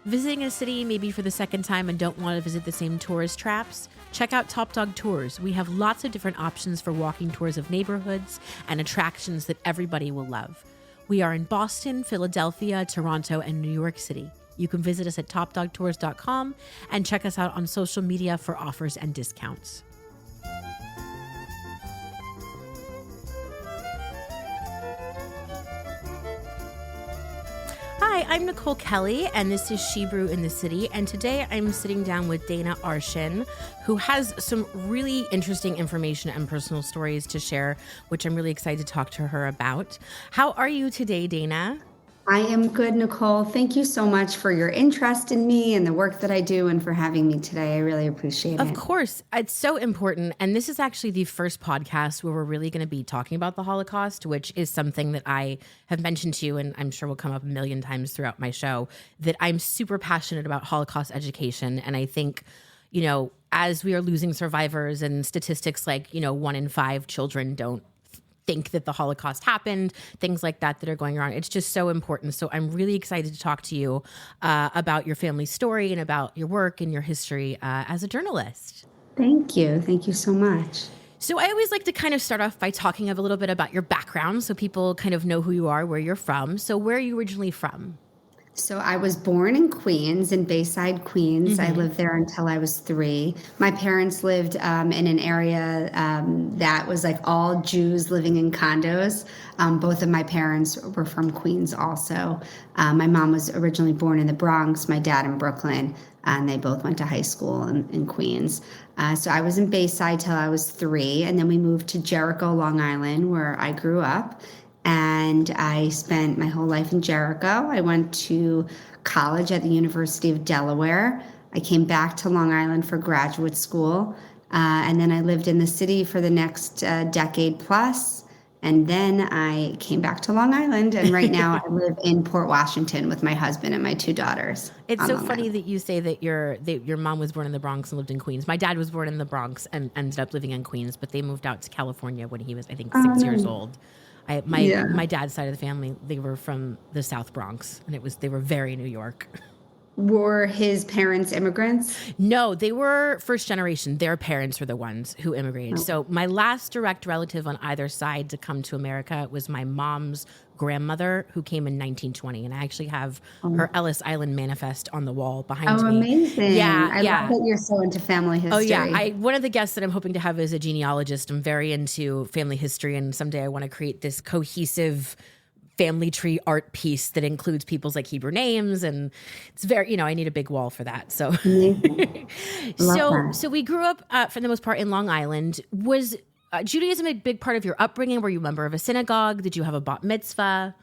Visiting a city maybe for the second time and don't want to visit the same tourist traps? Check out Top Dog Tours. We have lots of different options for walking tours of neighborhoods and attractions that everybody will love. We are in Boston, Philadelphia, Toronto, and New York City. You can visit us at topdogtours.com and check us out on social media for offers and discounts. Hi, I'm Nicole Kelly, and this is She Brew in the City. And today I'm sitting down with Dana Arschin, who has some really interesting information and personal stories to share, which I'm really excited to talk to her about. How are you today, Dana? I am good, Nicole. Thank you so much for your interest in me and the work that I do and for having me today. I really appreciate it. Of course. It's so important. And this is actually the first podcast where we're really going to be talking about the Holocaust, which is something that I have mentioned to you, and I'm sure will come up a million times throughout my show, that I'm super passionate about Holocaust education. And I think, you know, as we are losing survivors and statistics like, 1 in 5 children don't think that the Holocaust happened, things like that are going around. It's just so important. So I'm really excited to talk to you about your family story and about your work and your history as a journalist. Thank you. Thank you so much. So I always like to kind of start off by talking a little bit about your background so people kind of know who you are, where you're from. So where are you originally from? So I was born in Queens, in Bayside, Queens. I lived there until I was 3. My parents lived in an area that was like all Jews living in condos. Both of my parents were from Queens also. My mom was originally born in the Bronx, my dad in Brooklyn, and they both went to high school in Queens. So I was in Bayside till I was 3, and then we moved to Jericho, Long Island, where I grew up. And I spent my whole life in Jericho. I went to college at the University of Delaware. I came back to Long Island for graduate school. And then I lived in the city for the next decade plus. And then I came back to Long Island. And right now I live in Port Washington with my husband and my 2 daughters. It's so funny that you say that your mom was born in the Bronx and lived in Queens. My dad was born in the Bronx and ended up living in Queens, but they moved out to California when he was, I think, 6 years old. My dad's side of the family, they were from the South Bronx, and they were very New York. Were his parents immigrants? No, they were first generation. Their parents were the ones who immigrated. So my last direct relative on either side to come to America was my mom's grandmother, who came in 1920. And I actually have her Ellis Island manifest on the wall behind me. Oh, amazing. Yeah, I love that you're so into family history. Oh, yeah. One of the guests that I'm hoping to have is a genealogist. I'm very into family history, and someday I want to create this cohesive family tree art piece that includes people's like Hebrew names, and it's very, I need a big wall for that. So, so we grew up for the most part in Long Island. Was Judaism a big part of your upbringing? Were you a member of a synagogue? Did you have a bat mitzvah?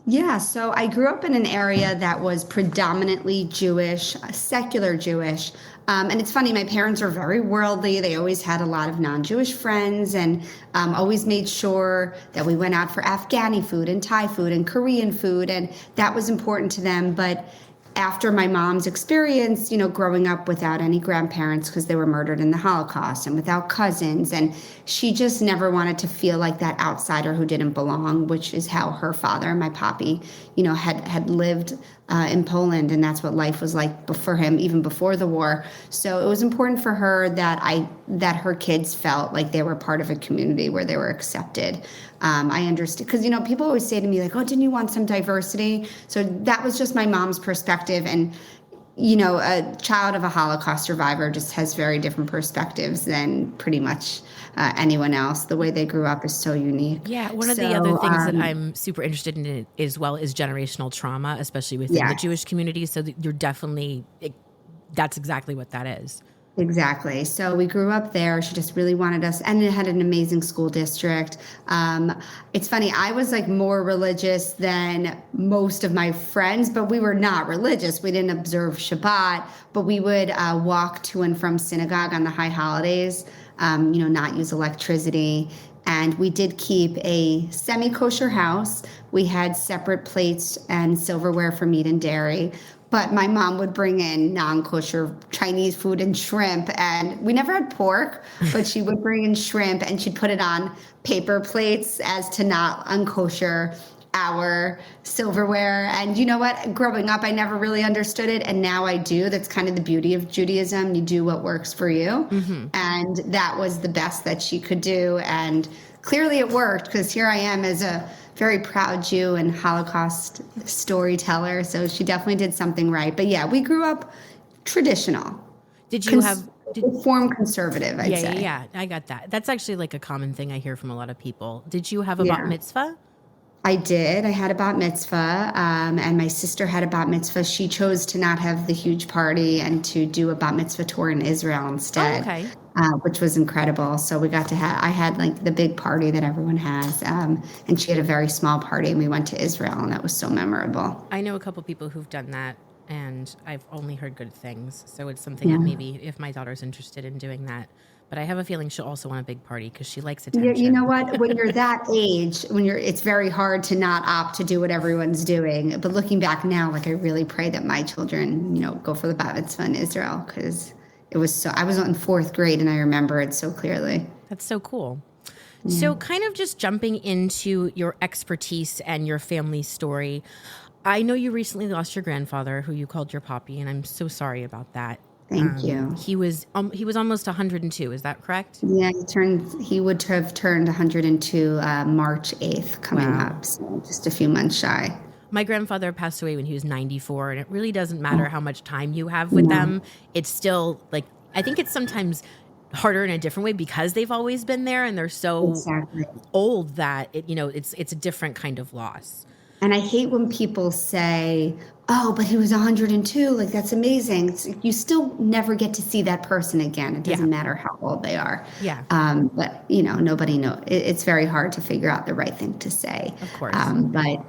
Yeah, so I grew up in an area that was predominantly Jewish, secular Jewish. And it's funny, my parents were very worldly. They always had a lot of non-Jewish friends and always made sure that we went out for Afghani food and Thai food and Korean food. And that was important to them. But after my mom's experience, growing up without any grandparents because they were murdered in the Holocaust and without cousins, and she just never wanted to feel like that outsider who didn't belong, which is how her father, my papi, had lived in Poland, and that's what life was like for him even before the war. So it was important for her that her kids felt like they were part of a community where they were accepted. I understood because people always say to me like, "Oh, didn't you want some diversity?" So that was just my mom's perspective, and a child of a Holocaust survivor just has very different perspectives than pretty much anyone else. The way they grew up is so unique. Yeah, one of the other things that I'm super interested in as well is generational trauma, especially within the Jewish community. So you're definitely, that's exactly what that is. Exactly. So we grew up there. She just really wanted us, and it had an amazing school district. It's funny, I was like more religious than most of my friends, but we were not religious. We didn't observe Shabbat, but we would walk to and from synagogue on the high holidays, not use electricity. And we did keep a semi-kosher house. We had separate plates and silverware for meat and dairy. But my mom would bring in non-kosher Chinese food and shrimp. And we never had pork, but she would bring in shrimp and she'd put it on paper plates as to not unkosher. our silverware. And you know what? Growing up, I never really understood it. And now I do. That's kind of the beauty of Judaism. You do what works for you. And that was the best that she could do. And clearly it worked, because here I am as a very proud Jew and Holocaust storyteller. So she definitely did something right. But yeah, we grew up traditional. Did you have Reform conservative, I'd say. Yeah, I got that. That's actually like a common thing I hear from a lot of people. Did you have a bat mitzvah? I did. I had a bat mitzvah, and my sister had a bat mitzvah. She chose to not have the huge party and to do a bat mitzvah tour in Israel instead, which was incredible. So we got to I had like the big party that everyone has, and she had a very small party, and we went to Israel, and that was so memorable. I know a couple people who've done that, and I've only heard good things. So it's something that maybe if my daughter's interested in doing that. But I have a feeling she'll also want a big party because she likes attention. You know what? When you're that age, it's very hard to not opt to do what everyone's doing. But looking back now, like I really pray that my children, go for the bat mitzvah in Israel, because it was so. I was in 4th grade and I remember it so clearly. That's so cool. Yeah. So kind of just jumping into your expertise and your family story. I know you recently lost your grandfather, who you called your poppy, and I'm so sorry about that. Thank you. He was almost 102. Is that correct? Yeah, he would have turned 102 March 8th coming up, so just a few months shy. My grandfather passed away when he was 94, and it really doesn't matter how much time you have with them. It's still like, I think it's sometimes harder in a different way because they've always been there and they're so old that it's a different kind of loss. And I hate when people say, oh, but he was 102. Like, that's amazing. You still never get to see that person again. It doesn't matter how old they are. Yeah. But, nobody knows. It's very hard to figure out the right thing to say. Of course. But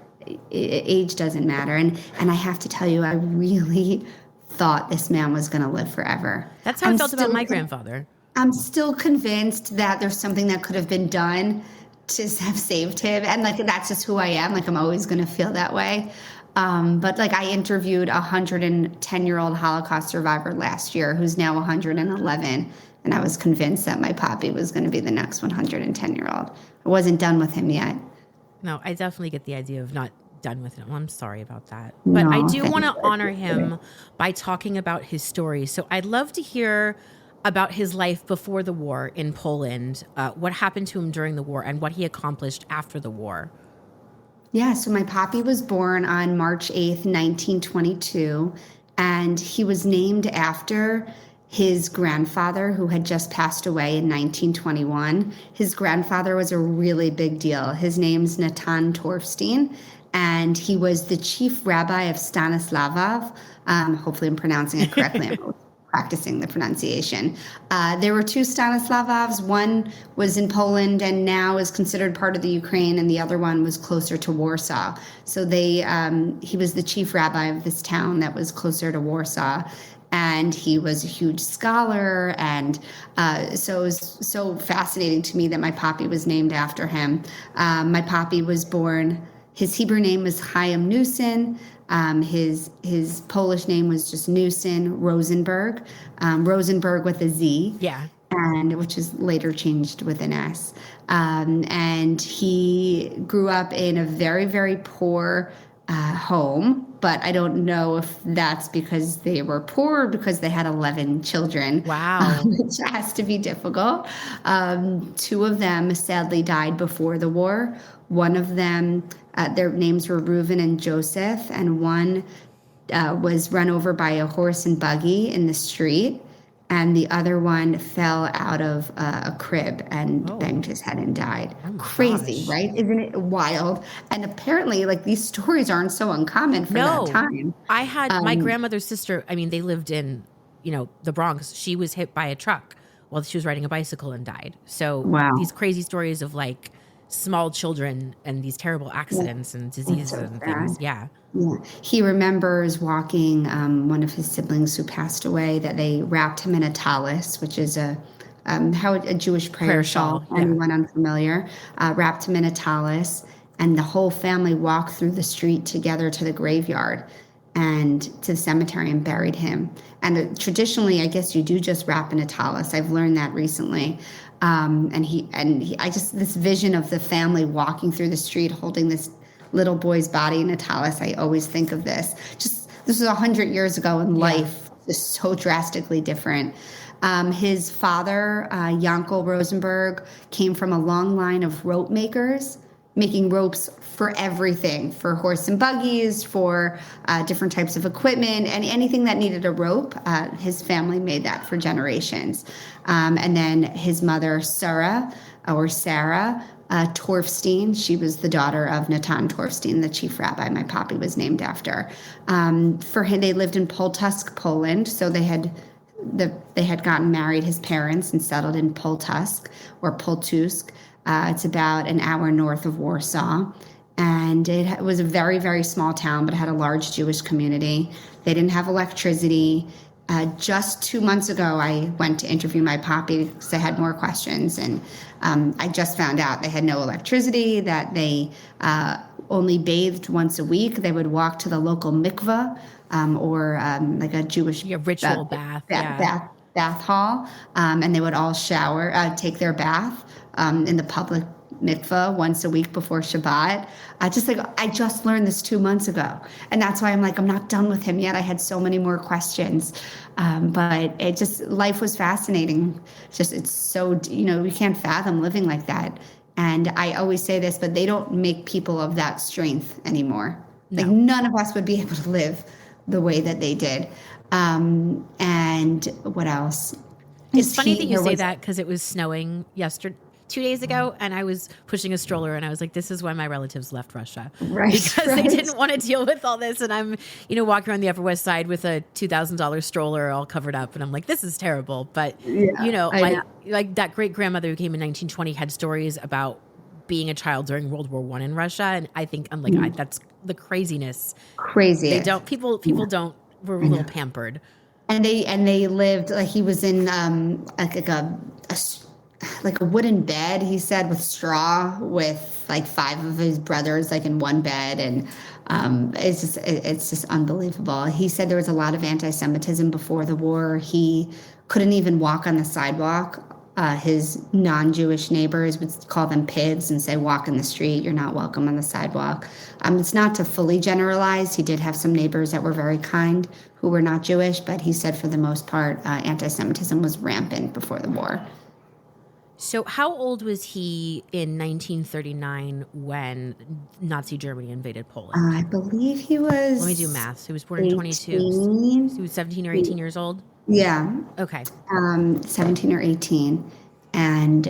age doesn't matter. And I have to tell you, I really thought this man was going to live forever. That's how I felt about my grandfather. I'm still convinced that there's something that could have been done to have saved him. And that's just who I am. I'm always going to feel that way. But I interviewed a 110-year-old Holocaust survivor last year who's now 111. And I was convinced that my poppy was going to be the next 110-year-old. I wasn't done with him yet. No, I definitely get the idea of not done with him. I'm sorry about that. But I do want to honor him by talking about his story. So I'd love to hear about his life before the war in Poland, what happened to him during the war, and what he accomplished after the war. Yeah, so my poppy was born on March 8th, 1922, and he was named after his grandfather, who had just passed away in 1921. His grandfather was a really big deal. His name's Natan Torfstein, and he was the chief rabbi of Stanislavov. Hopefully I'm pronouncing it correctly. Practicing the pronunciation. There were 2 Stanislavovs. One was in Poland and now is considered part of the Ukraine, and the other one was closer to Warsaw. So he was the chief rabbi of this town that was closer to Warsaw, and he was a huge scholar, and so it was so fascinating to me that my poppy was named after him. My poppy was born, his Hebrew name was Chaim Newson. His Polish name was just Newson Rosenberg, Rosenberg with a Z. Yeah. And which is later changed with an S. And he grew up in a very, very poor home, but I don't know if that's because they were poor or because they had 11 children. Wow. Which has to be difficult. 2 of them sadly died before the war. One of them, their names were Reuven and Joseph, and one was run over by a horse and buggy in the street, and the other one fell out of a crib and banged his head and died. Oh, crazy, gosh. Right? Isn't it wild? And apparently, these stories aren't so uncommon for that time. I had my grandmother's sister. I mean, they lived in, the Bronx. She was hit by a truck while she was riding a bicycle and died. So these crazy stories of small children and these terrible accidents and diseases and things. Yeah. He remembers walking one of his siblings who passed away, that they wrapped him in a tallis, which is a Jewish prayer shawl. Anyone unfamiliar, wrapped him in a tallis, and the whole family walked through the street together to the graveyard and to the cemetery and buried him. And traditionally, I guess you do just wrap in a tallis. I've learned that recently. I just this vision of the family walking through the street holding this little boy's body, Natalis. I always think of this. This was 100 years ago, and life is so drastically different. His father, Yankel Rosenberg, came from a long line of rope makers, making ropes for everything, for horse and buggies, for different types of equipment, and anything that needed a rope. His family made that for generations. And then his mother, Sarah Torfstein, she was the daughter of Natan Torfstein, the chief rabbi my poppy was named after. For him, they lived in Poltusk, Poland, so they had gotten married, his parents, and settled in Poltusk or Poltusk. It's about an hour north of Warsaw. And it was a very, very small town, but it had a large Jewish community. They didn't have electricity. Just 2 months ago, I went to interview my poppy because I had more questions. And I just found out they had no electricity, that they only bathed once a week. They would walk to the local mikveh or like a Jewish ritual bath hall. And they would all take their bath in the public mikveh once a week before Shabbat. I just learned this 2 months ago. And that's why I'm not done with him yet. I had so many more questions. But life was fascinating. It's so, we can't fathom living like that. And I always say this, but they don't make people of that strength anymore. No. Like none of us would be able to live the way that they did. And what else? It's funny that you say that because it was snowing 2 days ago, and I was pushing a stroller, and I was like, this is why my relatives left Russia. Right. Because they didn't want to deal with all this. And I'm, walking around the Upper West Side with a $2,000 stroller all covered up. And I'm like, this is terrible. But, like that great grandmother who came in 1920 had stories about being a child during World War I in Russia. And I think that's the craziness. Crazy. People were a little pampered. And they lived, like he was in like a wooden bed, he said, with straw, with like 5 of his brothers like in one bed. And it's just unbelievable. He said there was a lot of anti-Semitism before the war. He couldn't even walk on the sidewalk. His non-Jewish neighbors would call them pigs and say, walk in the street, you're not welcome on the sidewalk. It's not to fully generalize. He did have some neighbors that were very kind who were not Jewish, but he said for the most part, anti-Semitism was rampant before the war. So how old was he in 1939 when Nazi Germany invaded Poland? I believe he was... Let me do math. He was born in 22. So he was 17 or 18 years old? Yeah. Okay. 17 or 18. And,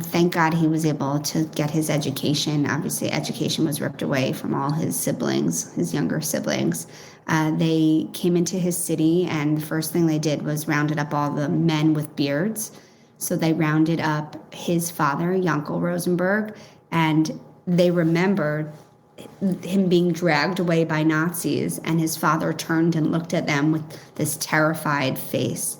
thank God he was able to get his education. Obviously, education was ripped away from all his siblings, his younger siblings. They came into his city, and the first thing they did was rounded up all the men with beards. So they rounded up his father, Yankel Rosenberg, and they remembered him being dragged away by Nazis, and his father turned and looked at them with this terrified face.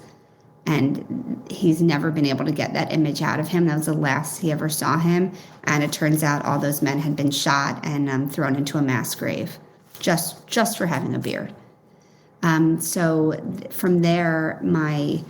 And he's never been able to get that image out of him. That was the last he ever saw him. And it turns out all those men had been shot and thrown into a mass grave just for having a beard. So from there, my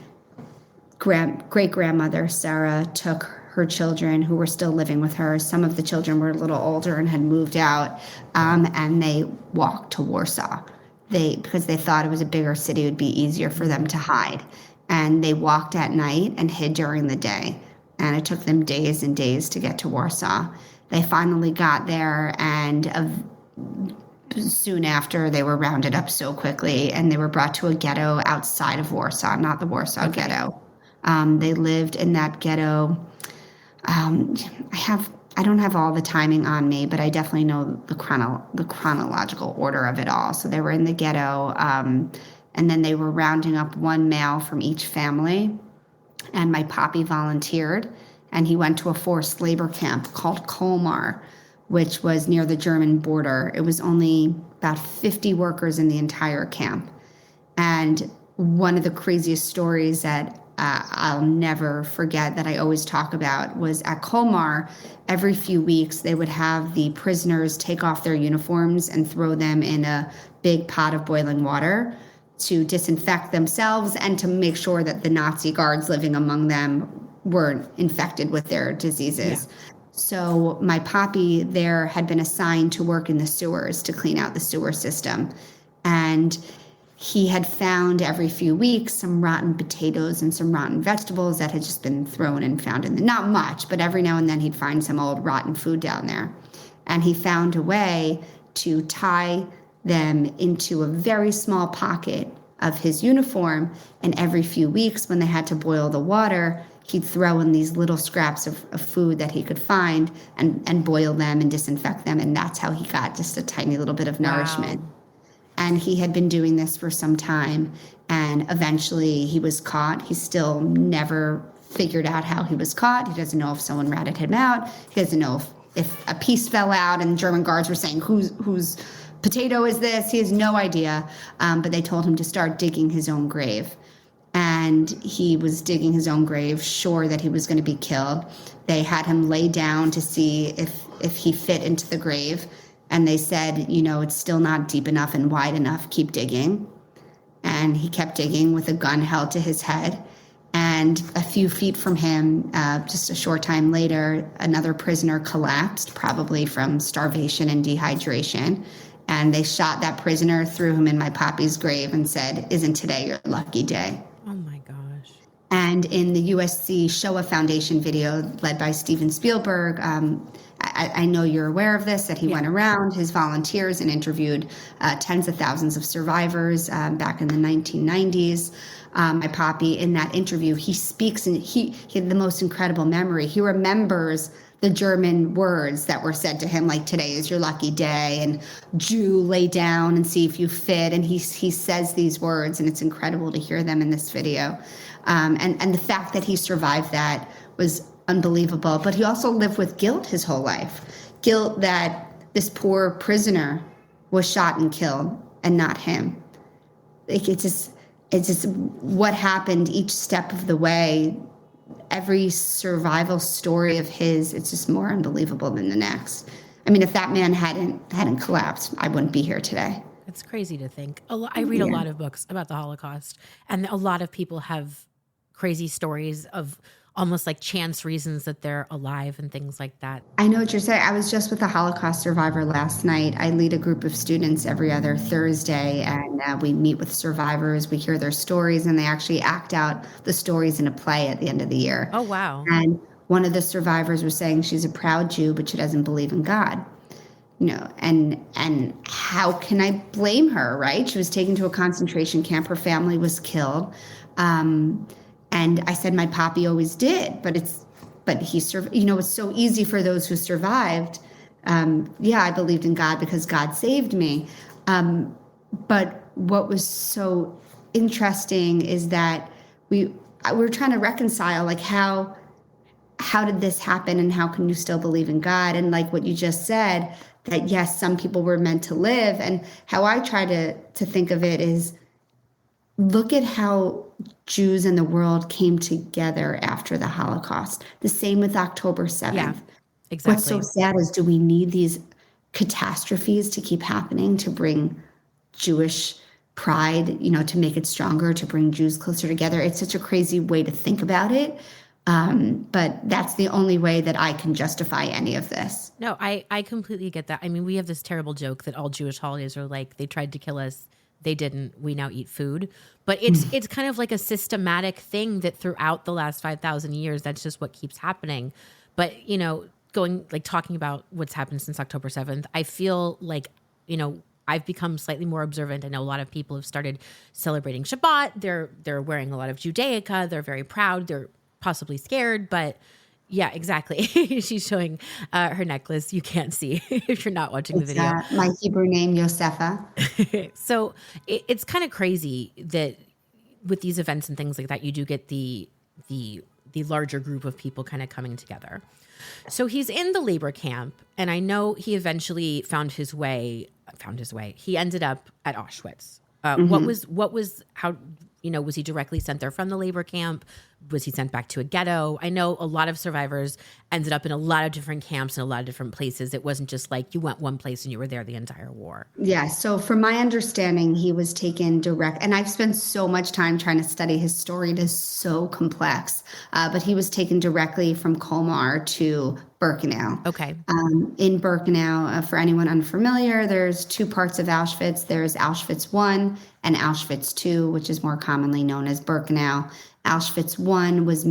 great-grandmother, Sarah, took her children who were still living with her. Some of the children were a little older and had moved out, and they walked to Warsaw. Because they thought it was a bigger city, it would be easier for them to hide. And they walked at night and hid during the day. And it took them days and days to get to Warsaw. They finally got there, and soon after, they were rounded up so quickly, and they were brought to a ghetto outside of Warsaw, not the Warsaw ghetto. They lived in that ghetto. I don't have all the timing on me, but I definitely know the chronological order of it all. So they were in the ghetto, and then they were rounding up one male from each family. And my poppy volunteered, and he went to a forced labor camp called Colmar, which was near the German border. It was only about 50 workers in the entire camp. And one of the craziest stories that I'll never forget that I always talk about was at Colmar, every few weeks they would have the prisoners take off their uniforms and throw them in a big pot of boiling water to disinfect themselves and to make sure that the Nazi guards living among them weren't infected with their diseases. Yeah. So my poppy there had been assigned to work in the sewers to clean out the sewer system. And he had found every few weeks some rotten potatoes and some rotten vegetables that had just been thrown and found in not much, but every now and then he'd find some old rotten food down there. And he found a way to tie them into a very small pocket of his uniform. And every few weeks when they had to boil the water, he'd throw in these little scraps of food that he could find and boil them and disinfect them. And that's how he got just a tiny little bit of nourishment. Wow. And he had been doing this for some time. And eventually he was caught. He still never figured out how he was caught. He doesn't know if someone ratted him out. He doesn't know if a piece fell out and German guards were saying, whose potato is this? He has no idea. But they told him to start digging his own grave. And he was digging his own grave, sure that he was going to be killed. They had him lay down to see if he fit into the grave. And they said, it's still not deep enough and wide enough. Keep digging. And he kept digging with a gun held to his head. And a few feet from him, just a short time later, another prisoner collapsed, probably from starvation and dehydration. And they shot that prisoner, threw him in my poppy's grave, and said, "Isn't today your lucky day?" Oh, my gosh. And in the USC Shoah Foundation video led by Steven Spielberg, I know you're aware of this, that he went around his volunteers and interviewed tens of thousands of survivors back in the 1990s. My poppy, in that interview, he speaks, and he had the most incredible memory. He remembers the German words that were said to him, like, "Today is your lucky day," and "Jew, lay down and see if you fit." And he says these words, and it's incredible to hear them in this video. And the fact that he survived that was unbelievable. But he also lived with guilt his whole life. Guilt that this poor prisoner was shot and killed and not him. It's just what happened each step of the way. Every survival story of his, it's just more unbelievable than the next. I mean, if that man hadn't collapsed, I wouldn't be here today. It's crazy to think. I read a lot of books about the Holocaust, and a lot of people have crazy stories of almost like chance reasons that they're alive and things like that. I know what you're saying. I was just with a Holocaust survivor last night. I lead a group of students every other Thursday, and we meet with survivors. We hear their stories, and they actually act out the stories in a play at the end of the year. Oh, wow. And one of the survivors was saying she's a proud Jew, but she doesn't believe in God. And how can I blame her, right? She was taken to a concentration camp. Her family was killed. And I said, my poppy always did, but he survived. It's so easy for those who survived. I believed in God because God saved me. But what was so interesting is that we're trying to reconcile, like, how did this happen and how can you still believe in God? And like what you just said, that yes, some people were meant to live. And how I try to think of it is, look at how Jews in the world came together after the Holocaust. The same with October 7th. Yeah, exactly. What's so sad is, do we need these catastrophes to keep happening to bring Jewish pride, to make it stronger, to bring Jews closer together? It's such a crazy way to think about it. But that's the only way that I can justify any of this. No, I completely get that. I mean, we have this terrible joke that all Jewish holidays are like, they tried to kill us. They didn't. We now eat food. But it's kind of like a systematic thing that throughout the last 5,000 years, that's just what keeps happening. But, talking about what's happened since October 7th, I feel like, I've become slightly more observant. I know a lot of people have started celebrating Shabbat. They're wearing a lot of Judaica. They're very proud. They're possibly scared, but yeah, exactly. She's showing her necklace. You can't see if you're not watching the video. My Hebrew name, Josefa. So it's kind of crazy that with these events and things like that, you do get the larger group of people kind of coming together. So he's in the labor camp, and I know he eventually found his way. He ended up at Auschwitz. What was how, was he directly sent there from the labor camp? Was he sent back to a ghetto? I know a lot of survivors ended up in a lot of different camps in a lot of different places. It wasn't just like you went one place and you were there the entire war. Yeah. So from my understanding, he was taken direct, and I've spent so much time trying to study his story. It is so complex, but he was taken directly from Colmar to Birkenau. Okay. In Birkenau, for anyone unfamiliar, there's two parts of Auschwitz. There's Auschwitz I and Auschwitz II, which is more commonly known as Birkenau. Auschwitz I was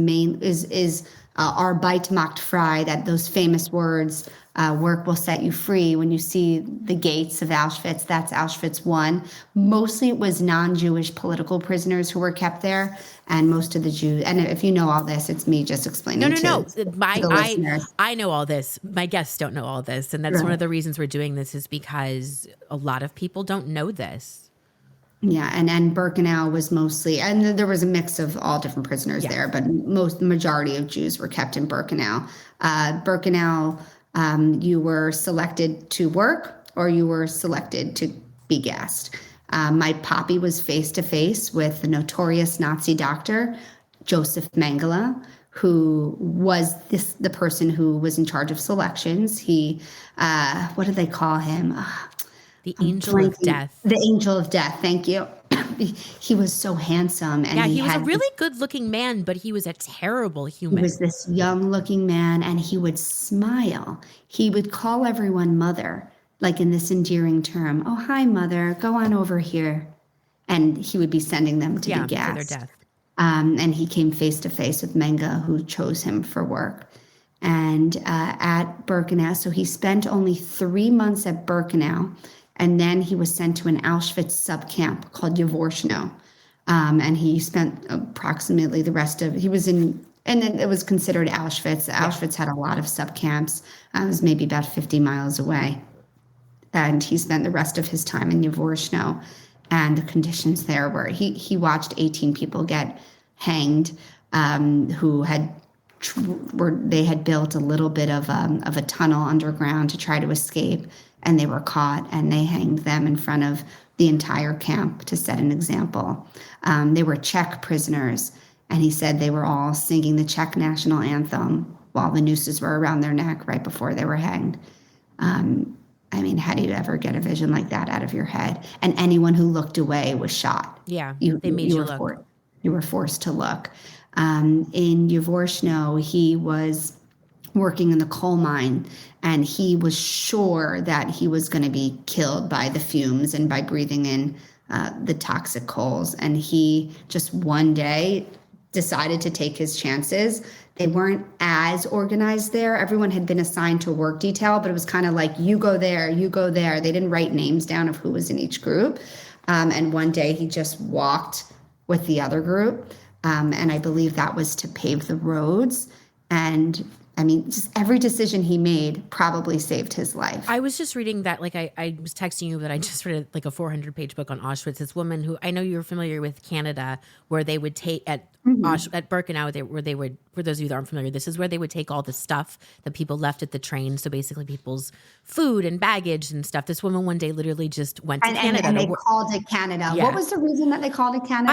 Arbeit macht frei, that those famous words, work will set you free. When you see the gates of Auschwitz, that's Auschwitz I. Mostly it was non-Jewish political prisoners who were kept there, and most of the Jews. And if you know all this, it's me just explaining No. to the listeners. I know all this. My guests don't know all this. And that's one of the reasons we're doing this, is because a lot of people don't know this. Yeah, and Birkenau was mostly, and there was a mix of all different prisoners there, but the majority of Jews were kept in Birkenau. Birkenau, you were selected to work or you were selected to be gassed. My poppy was face to face with the notorious Nazi doctor, Josef Mengele, who was the person who was in charge of selections. He, what did they call him? The angel of death. The angel of death. Thank you. He was so handsome. And he was a really good looking man, but he was a terrible human. He was this young looking man, and he would smile. He would call everyone mother, like in this endearing term. Oh, hi, mother. Go on over here. And he would be sending them to be gassed. To their death. And he came face to face with Mengele, who chose him for work. And at Birkenau, so he spent only 3 months at Birkenau. And then he was sent to an Auschwitz subcamp called Jaworschno. And he spent approximately the rest of, and then it was considered Auschwitz. Auschwitz had a lot of subcamps. It was maybe about 50 miles away. And he spent the rest of his time in Jaworschno. And the conditions there were, he watched 18 people get hanged, who they had built a little bit of a tunnel underground to try to escape. And they were caught, and they hanged them in front of the entire camp to set an example. They were Czech prisoners, and he said they were all singing the Czech national anthem while the nooses were around their neck right before they were hanged. I mean, how do you ever get a vision like that out of your head? And anyone who looked away was shot. Yeah, they made you look. You were forced to look. In Jaworschno, he was working in the coal mine, and he was sure that he was going to be killed by the fumes and by breathing in the toxic coals. And he just one day decided to take his chances. They weren't as organized there. Everyone had been assigned to a work detail, but it was kind of like, you go there, you go there. They didn't write names down of who was in each group. And one day he just walked with the other group. And I believe that was to pave the roads. And I mean, just every decision he made probably saved his life. I was just reading that, like I was texting you that I just read like a 400-page book on Auschwitz. This woman who, I know you're familiar with Canada, where they would take at Birkenau, where they would, for those of you that aren't familiar, this is where they would take all the stuff that people left at the train. So basically people's food and baggage and stuff. This woman one day literally just went to Canada. And they called it Canada. Yeah. What was the reason that they called it Canada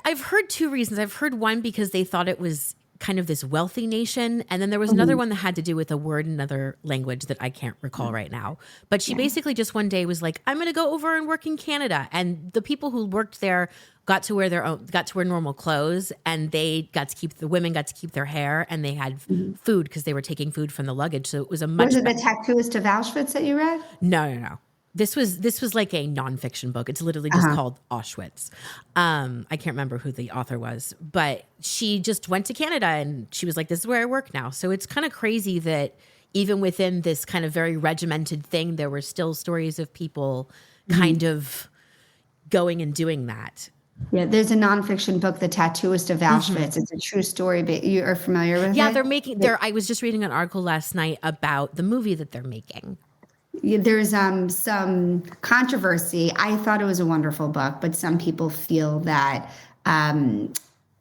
I've heard two reasons. I've heard one because they thought it was kind of this wealthy nation. And then there was another one that had to do with a word in another language that I can't recall right now. But she basically just one day was like, I'm going to go over and work in Canada. And the people who worked there got to wear normal clothes, and the women got to keep their hair, and they had food because they were taking food from the luggage. So it was Was it The Tattooist of Auschwitz that you read? No. This was like a nonfiction book. It's literally just called Auschwitz. I can't remember who the author was, but she just went to Canada, and she was like, this is where I work now. So it's kind of crazy that even within this kind of very regimented thing, there were still stories of people kind of going and doing that. Yeah, there's a nonfiction book, The Tattooist of Auschwitz. It's a true story, but you are familiar with it? Yeah, I was just reading an article last night about the movie that they're making. There's some controversy. I thought it was a wonderful book, but some people feel that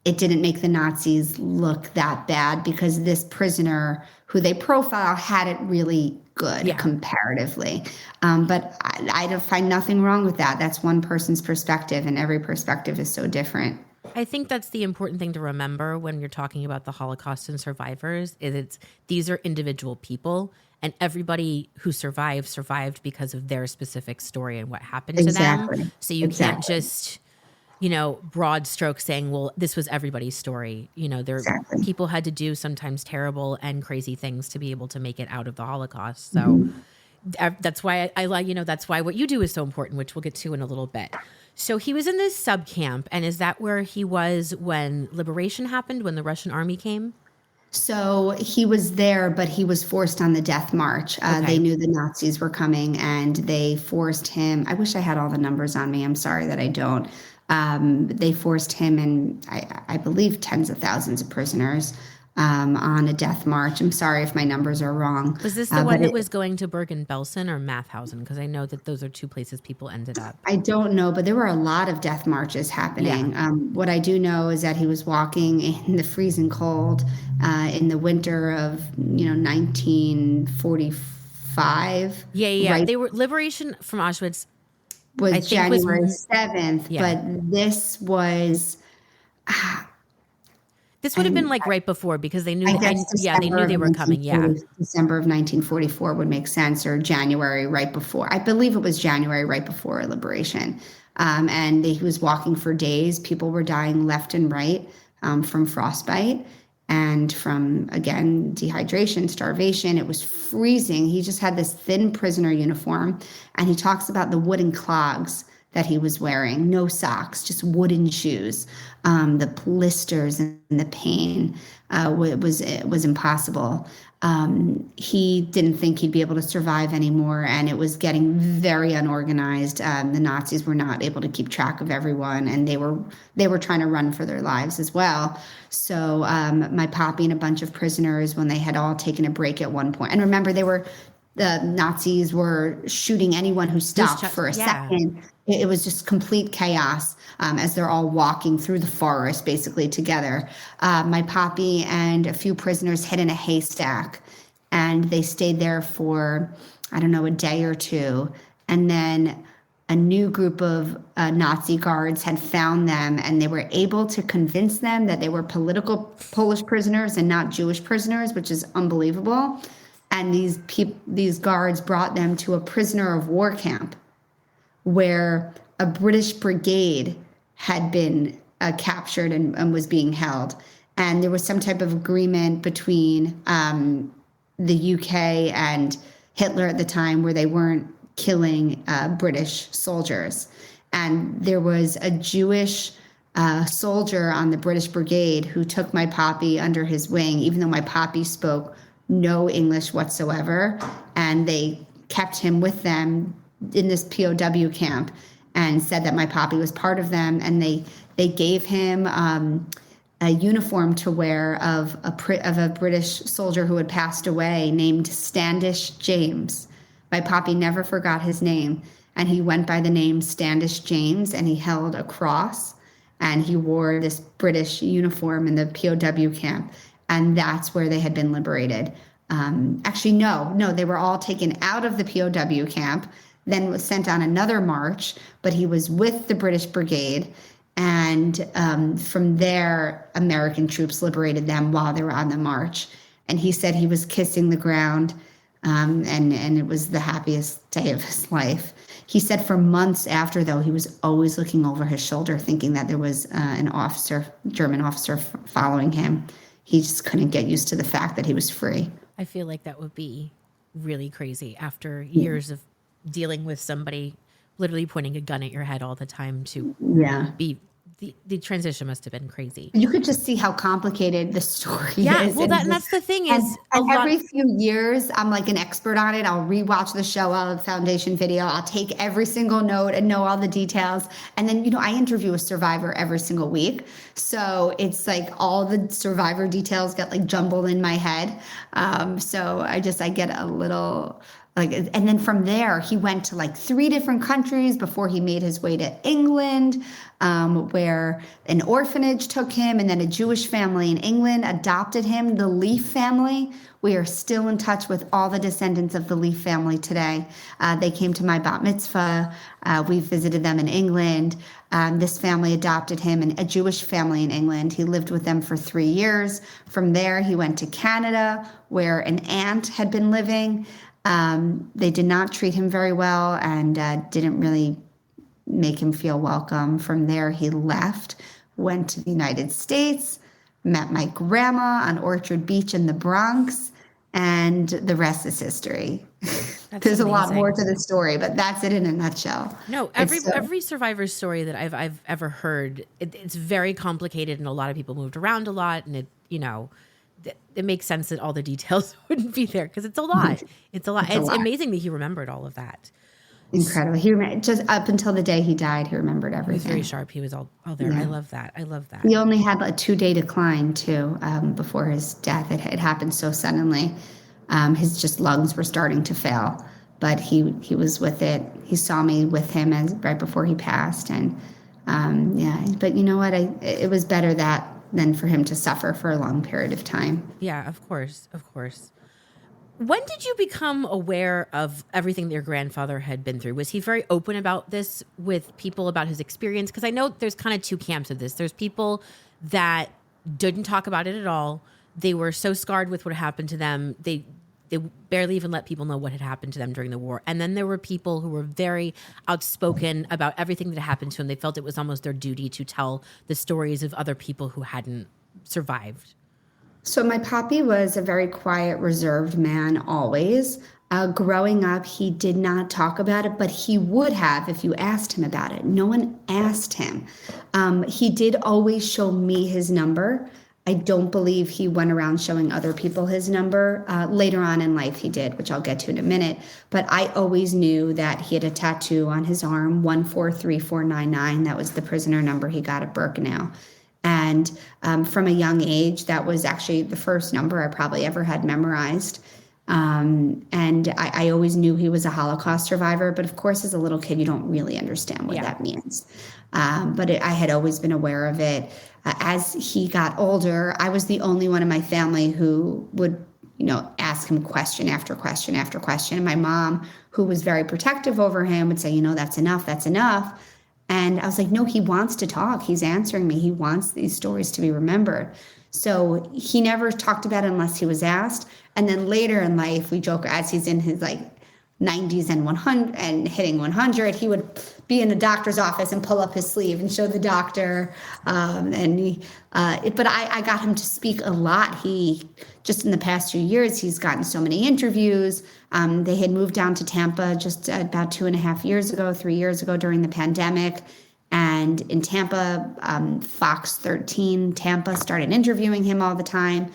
it didn't make the Nazis look that bad because this prisoner who they profile had it really good comparatively. But I find nothing wrong with that. That's one person's perspective, and every perspective is so different. I think that's the important thing to remember when you're talking about the Holocaust and survivors, is these are individual people. And everybody who survived because of their specific story and what happened to them. So you can't just broad strokes saying, well, this was everybody's story. Exactly. People had to do sometimes terrible and crazy things to be able to make it out of the Holocaust. So that's why I like, that's why what you do is so important, which we'll get to in a little bit. So he was in this sub camp, and is that where he was when liberation happened, when the Russian army came? So he was there, but he was forced on the death march. Okay. They knew the Nazis were coming, and they forced him. I wish I had all the numbers on me. I'm sorry that I don't. They forced him and I believe tens of thousands of prisoners on a death march. I'm sorry if my numbers are wrong. Was this the one that was going to Bergen-Belsen or Mauthausen? Because I know that those are two places people ended up. I don't know, but there were a lot of death marches happening. Yeah. What I do know is that he was walking in the freezing cold in the winter of 1945. Yeah. Right, They were liberation from Auschwitz was January 7th, Yeah. but this was This would have been like right before, because they knew I they guess knew they were coming. Yeah. December of 1944 would make sense, or January right before. I believe it was January right before liberation. And he was walking for days. People were dying left and right from frostbite and from, again, dehydration, starvation. It was freezing. He just had this thin prisoner uniform, and he talks about the wooden clogs that he was wearing, no socks, just wooden shoes. The blisters and the pain was impossible. He didn't think he'd be able to survive anymore, and it was getting very unorganized. The Nazis were not able to keep track of everyone, and they were trying to run for their lives as well. So my poppy and a bunch of prisoners, when they had all taken a break at one point, and remember, the Nazis were shooting anyone who stopped for a second. It was just complete chaos as they're all walking through the forest, basically together. My poppy and a few prisoners hid in a haystack, and they stayed there for, I don't know, a day or two. And then a new group of Nazi guards had found them, and they were able to convince them that they were political Polish prisoners and not Jewish prisoners, which is unbelievable. And these guards brought them to a prisoner of war camp where a British brigade had been captured and was being held. And there was some type of agreement between the UK and Hitler at the time where they weren't killing British soldiers. And there was a Jewish soldier on the British brigade who took my poppy under his wing, even though my poppy spoke no English whatsoever, and they kept him with them in this POW camp and said that my poppy was part of them, and they gave him a uniform to wear of a British soldier who had passed away named Standish James. My poppy never forgot his name, and he went by the name Standish James, and he held a cross, and he wore this British uniform in the POW camp. And that's where they had been liberated. Actually, no, they were all taken out of the POW camp, then was sent on another march, but he was with the British Brigade. And from there, American troops liberated them while they were on the march. And he said he was kissing the ground, and it was the happiest day of his life. He said for months after, though, he was always looking over his shoulder, thinking that there was an German officer following him. He just couldn't get used to the fact that he was free. I feel like that would be really crazy after years of dealing with somebody literally pointing a gun at your head all the time to be. The transition must have been crazy. You could just see how complicated the story is. Yeah, well, that's the thing is, and every few years, I'm like an expert on it. I'll rewatch the show, I'll have foundation video, I'll take every single note and know all the details. And then, I interview a survivor every single week. So it's like all the survivor details get like jumbled in my head. So I get a little... and then from there, he went to like 3 different countries before he made his way to England, where an orphanage took him, and then a Jewish family in England adopted him, the Leaf family. We are still in touch with all the descendants of the Leaf family today. They came to my bat mitzvah. We visited them in England. This family adopted him, and a Jewish family in England. He lived with them for 3 years. From there, he went to Canada, where an aunt had been living. They did not treat him very well and didn't really make him feel welcome. From there, he left, went to the United States, met my grandma on Orchard Beach in the Bronx, and the rest is history. There's a lot more to the story, but that's it in a nutshell. No, every survivor's story that I've ever heard, it's very complicated, and a lot of people moved around a lot, and it makes sense that all the details wouldn't be there because it's a lot. It's a lot. It's amazing that he remembered all of that. Incredible. He just up until the day he died, he remembered everything. He was very sharp. He was all there. Yeah. I love that. He only had a 2-day decline too before his death. It happened so suddenly. His just lungs were starting to fail, but he was with it. He saw me with him right before he passed, and But you know what? It was better than for him to suffer for a long period of time. Yeah, of course. When did you become aware of everything that your grandfather had been through? Was he very open about this with people about his experience? Because I know there's kind of two camps of this. There's people that didn't talk about it at all. They were so scarred with what happened to them. They barely even let people know what had happened to them during the war. And then there were people who were very outspoken about everything that happened to them. They felt it was almost their duty to tell the stories of other people who hadn't survived. So my papi was a very quiet, reserved man always. Growing up, he did not talk about it, but he would have if you asked him about it. No one asked him. He did always show me his number. I don't believe he went around showing other people his number. Later on in life, he did, which I'll get to in a minute. But I always knew that he had a tattoo on his arm, 143499. That was the prisoner number he got at Birkenau. And from a young age, that was actually the first number I probably ever had memorized. And I always knew he was a Holocaust survivor. But of course, as a little kid, you don't really understand what that means. But I had always been aware of it. As he got older, I was the only one in my family who would, ask him question after question after question. And my mom, who was very protective over him, would say, that's enough, that's enough. And I was like, no, he wants to talk. He's answering me. He wants these stories to be remembered. So he never talked about it unless he was asked. And then later in life, we joke as he's in his 90s and 100 and hitting 100, he would be in a doctor's office and pull up his sleeve and show the doctor. But I got him to speak a lot. He just in the past few years, he's gotten so many interviews. They had moved down to Tampa just about 3 years ago during the pandemic. And in Tampa, Fox 13 Tampa started interviewing him all the time.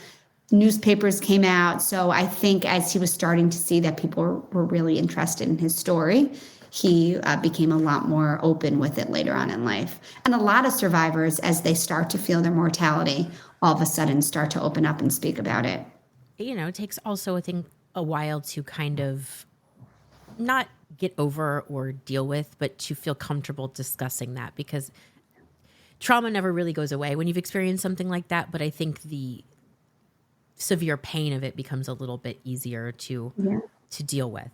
Newspapers came out. So I think as he was starting to see that people were really interested in his story, he became a lot more open with it later on in life. And a lot of survivors, as they start to feel their mortality, all of a sudden start to open up and speak about it. It takes also, I think, a while to kind of not get over or deal with, but to feel comfortable discussing that, because trauma never really goes away when you've experienced something like that. But I think the severe pain of it becomes a little bit easier to deal with.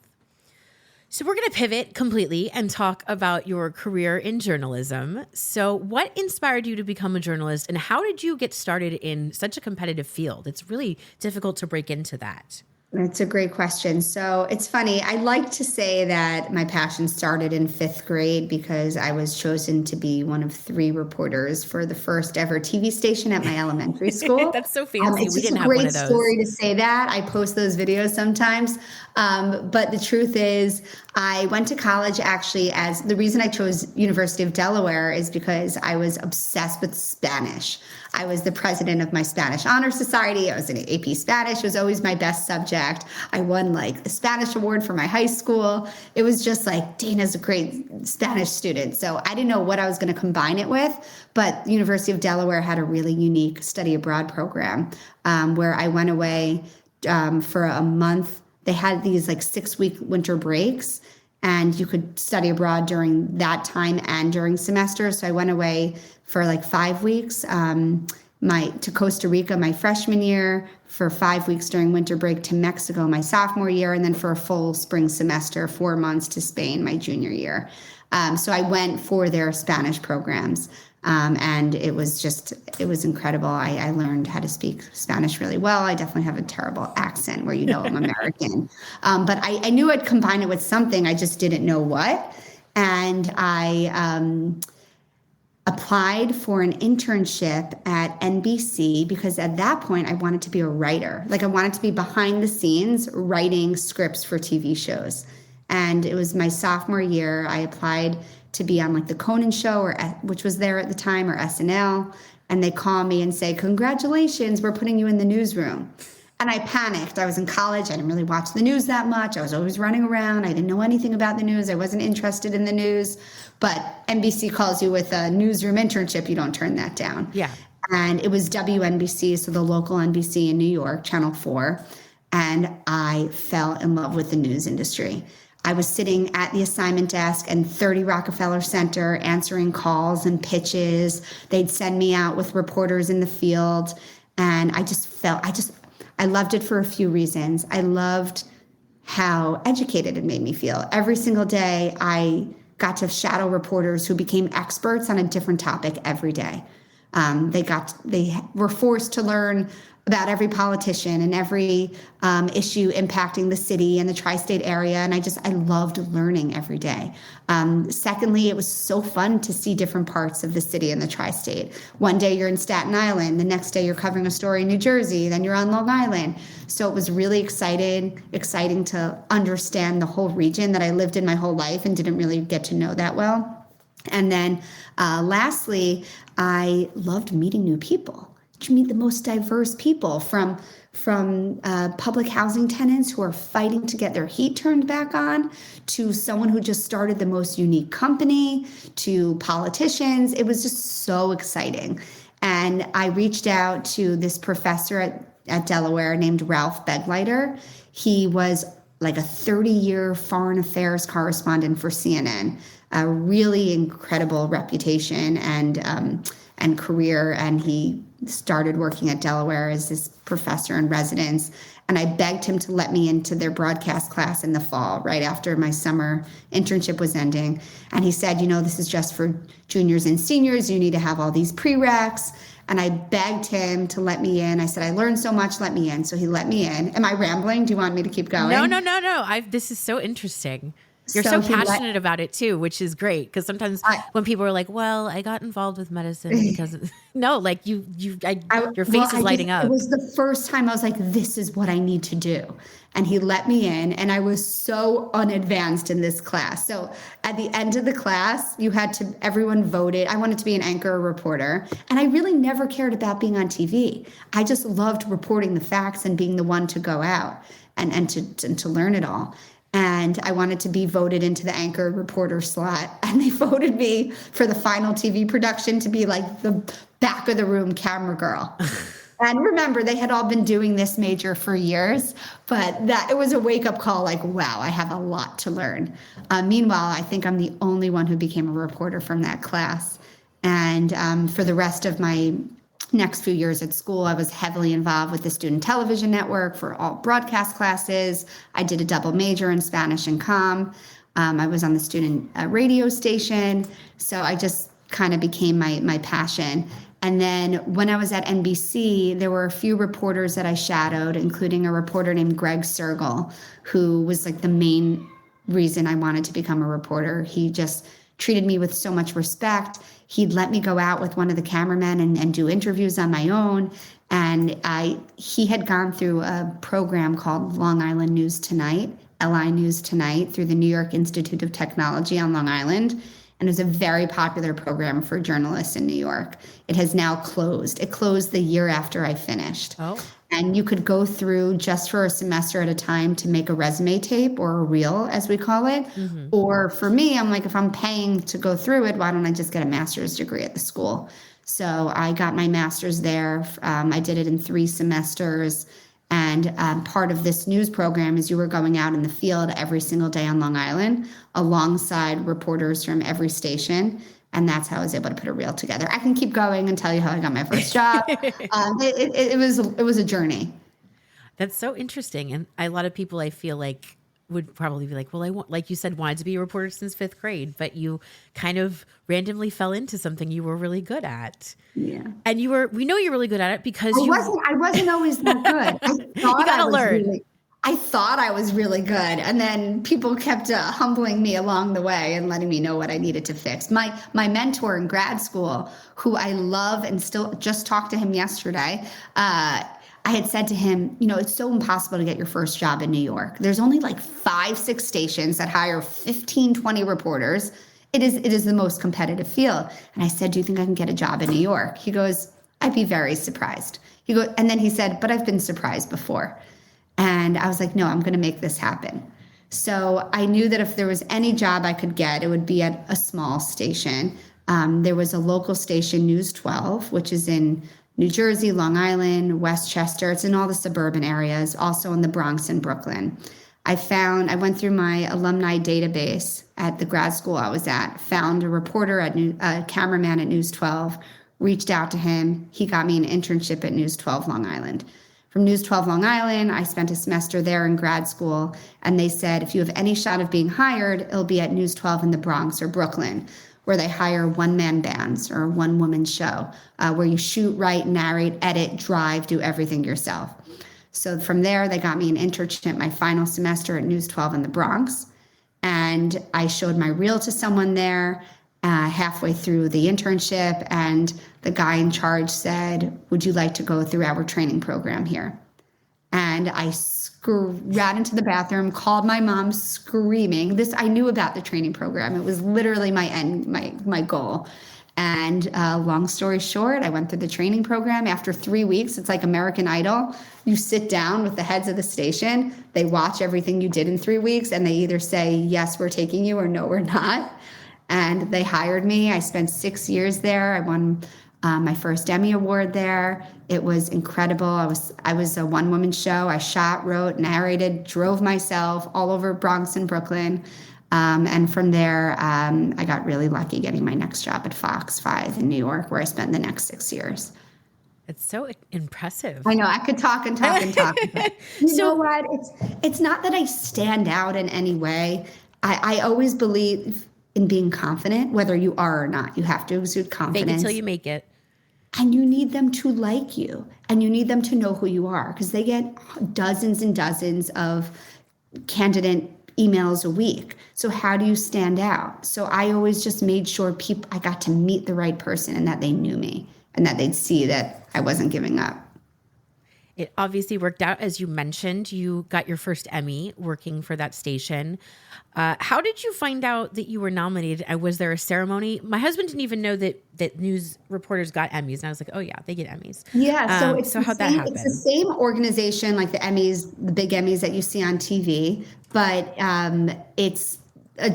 So we're going to pivot completely and talk about your career in journalism. So what inspired you to become a journalist, and how did you get started in such a competitive field? It's really difficult to break into that. That's a great question. So it's funny. I like to say that my passion started in 5th grade because I was chosen to be one of 3 reporters for the first ever TV station at my elementary school. That's so fancy. It's just a great story to say that. I post those videos sometimes. But the truth is, I went to college actually the reason I chose University of Delaware is because I was obsessed with Spanish. I was the president of my Spanish Honor Society. I was in AP Spanish. It was always my best subject. I won the Spanish award for my high school. It was just Dana's a great Spanish student. So I didn't know what I was going to combine it with, but University of Delaware had a really unique study abroad program where I went away for a month. They had these 6-week winter breaks, and you could study abroad during that time and during semesters. So I went away for 5 weeks to Costa Rica my freshman year, for 5 weeks during winter break to Mexico my sophomore year, and then for a full spring semester, 4 months to Spain my junior year. So I went for their Spanish programs. And it was incredible. I learned how to speak Spanish really well. I definitely have a terrible accent where I'm American. But I knew I'd combine it with something. I just didn't know what. And I applied for an internship at NBC because at that point I wanted to be a writer. Like I wanted to be behind the scenes writing scripts for TV shows. And it was my sophomore year. I applied to be on like the Conan show, which was there at the time, or SNL. And they call me and say, "Congratulations, we're putting you in the newsroom." And I panicked. I was in college. I didn't really watch the news that much. I was always running around. I didn't know anything about the news. I wasn't interested in the news. But NBC calls you with a newsroom internship. You don't turn that down. Yeah. And it was WNBC, so the local NBC in New York, Channel 4. And I fell in love with the news industry. I was sitting at the assignment desk in 30 Rockefeller Center answering calls and pitches. They'd send me out with reporters in the field. And I loved it for a few reasons. I loved how educated it made me feel. Every single day, I got to shadow reporters who became experts on a different topic every day. They were forced to learn about every politician and every issue impacting the city and the tri-state area. And I loved learning every day. Secondly, it was so fun to see different parts of the city and the tri-state. One day you're in Staten Island, the next day you're covering a story in New Jersey, then you're on Long Island. So it was really exciting to understand the whole region that I lived in my whole life and didn't really get to know that well. And then lastly, I loved meeting new people. You meet the most diverse people from public housing tenants who are fighting to get their heat turned back on, to someone who just started the most unique company, to politicians. It was just so exciting. And I reached out to this professor at Delaware named Ralph Begleiter. He was like a 30-year foreign affairs correspondent for CNN, a really incredible reputation and career. And he started working at Delaware as this professor in residence. And I begged him to let me into their broadcast class in the fall, right after my summer internship was ending. And he said, this is just for juniors and seniors. You need to have all these prereqs. And I begged him to let me in. I said, I learned so much, let me in. So he let me in. Am I rambling? Do you want me to keep going? No. This is so interesting. You're so passionate about it too, which is great. Because sometimes when people are like, "Well, I got involved with medicine because," no, like your face is lighting up. It was the first time I was like, "This is what I need to do," and he let me in, and I was so unadvanced in this class. So at the end of the class, everyone voted. I wanted to be an anchor or reporter, and I really never cared about being on TV. I just loved reporting the facts and being the one to go out and to learn it all. And I wanted to be voted into the anchor reporter slot. And they voted me for the final TV production to be like the back of the room camera girl. And remember, they had all been doing this major for years, but it was a wake-up call like, wow, I have a lot to learn. Meanwhile, I think I'm the only one who became a reporter from that class. And for the rest of my next few years at school, I was heavily involved with the Student Television Network for all broadcast classes. I did a double major in Spanish and Comm. I was on the student radio station. So I just kind of became my passion. And then when I was at NBC, there were a few reporters that I shadowed, including a reporter named Greg Sergel, who was like the main reason I wanted to become a reporter. He just treated me with so much respect. He'd let me go out with one of the cameramen and do interviews on my own. And he had gone through a program called Long Island News Tonight, LI News Tonight, through the New York Institute of Technology on Long Island. And it was a very popular program for journalists in New York. It has now closed. It closed the year after I finished. Oh. And you could go through just for a semester at a time to make a resume tape, or a reel, as we call it. Mm-hmm. Or for me, I'm like, if I'm paying to go through it, why don't I just get a master's degree at the school? So I got my master's there. I did it in 3 semesters. And part of this news program is you were going out in the field every single day on Long Island alongside reporters from every station. And that's how I was able to put a reel together. I can keep going and tell you how I got my first job. It was a journey. That's so interesting. And a lot of people, I feel like, would probably be like, well, like you said, wanted to be a reporter since 5th grade, but you kind of randomly fell into something you were really good at. Yeah. And we know you're really good at it because I wasn't always that good. I thought you gotta learn. I thought I was really good. And then people kept humbling me along the way and letting me know what I needed to fix. My mentor in grad school, who I love and still just talked to him yesterday, I had said to him, it's so impossible to get your first job in New York. There's only like 5-6 stations that hire 15, 20 reporters. It is the most competitive field. And I said, do you think I can get a job in New York? He goes, I'd be very surprised. And then he said, but I've been surprised before. And I was like, no, I'm going to make this happen. So I knew that if there was any job I could get, it would be at a small station. There was a local station, News 12, which is in New Jersey, Long Island, Westchester. It's in all the suburban areas, also in the Bronx and Brooklyn. I went through my alumni database at the grad school I was at, found a reporter a cameraman at News 12, reached out to him. He got me an internship at News 12 Long Island. From News 12 Long Island, I spent a semester there in grad school, and they said, if you have any shot of being hired, it'll be at News 12 in the Bronx or Brooklyn, where they hire one-man bands or one-woman show, where you shoot, write, narrate, edit, drive, do everything yourself. So from there, they got me an internship my final semester at News 12 in the Bronx. And I showed my reel to someone there halfway through the internship, and the guy in charge said, would you like to go through our training program here? And I ran into the bathroom, called my mom screaming. I knew about the training program. It was literally my goal. And long story short, I went through the training program. After 3 weeks, it's like American Idol. You sit down with the heads of the station. They watch everything you did in 3 weeks, and they either say, yes, we're taking you, or no, we're not. And they hired me. I spent 6 years there. I won my first Emmy Award there. It was incredible. I was a one-woman show. I shot, wrote, narrated, drove myself all over Bronx and Brooklyn. And from there, I got really lucky getting my next job at Fox 5 in New York, where I spent the next 6 years. It's so impressive. I know. I could talk and talk and talk. You know what? It's not that I stand out in any way. I always believe in being confident, whether you are or not. You have to exude confidence. Fake it till you make it. And you need them to like you, and you need them to know who you are, because they get dozens and dozens of candidate emails a week. So how do you stand out? So I always just made sure I got to meet the right person, and that they knew me, and that they'd see that I wasn't giving up. It obviously worked out. As you mentioned, you got your first Emmy working for that station. How did you find out that you were nominated? Was there a ceremony? My husband didn't even know that news reporters got Emmys. And I was like, oh yeah, they get Emmys. Yeah. So how'd that happen? It's the same organization, like the Emmys, the big Emmys that you see on TV, but it's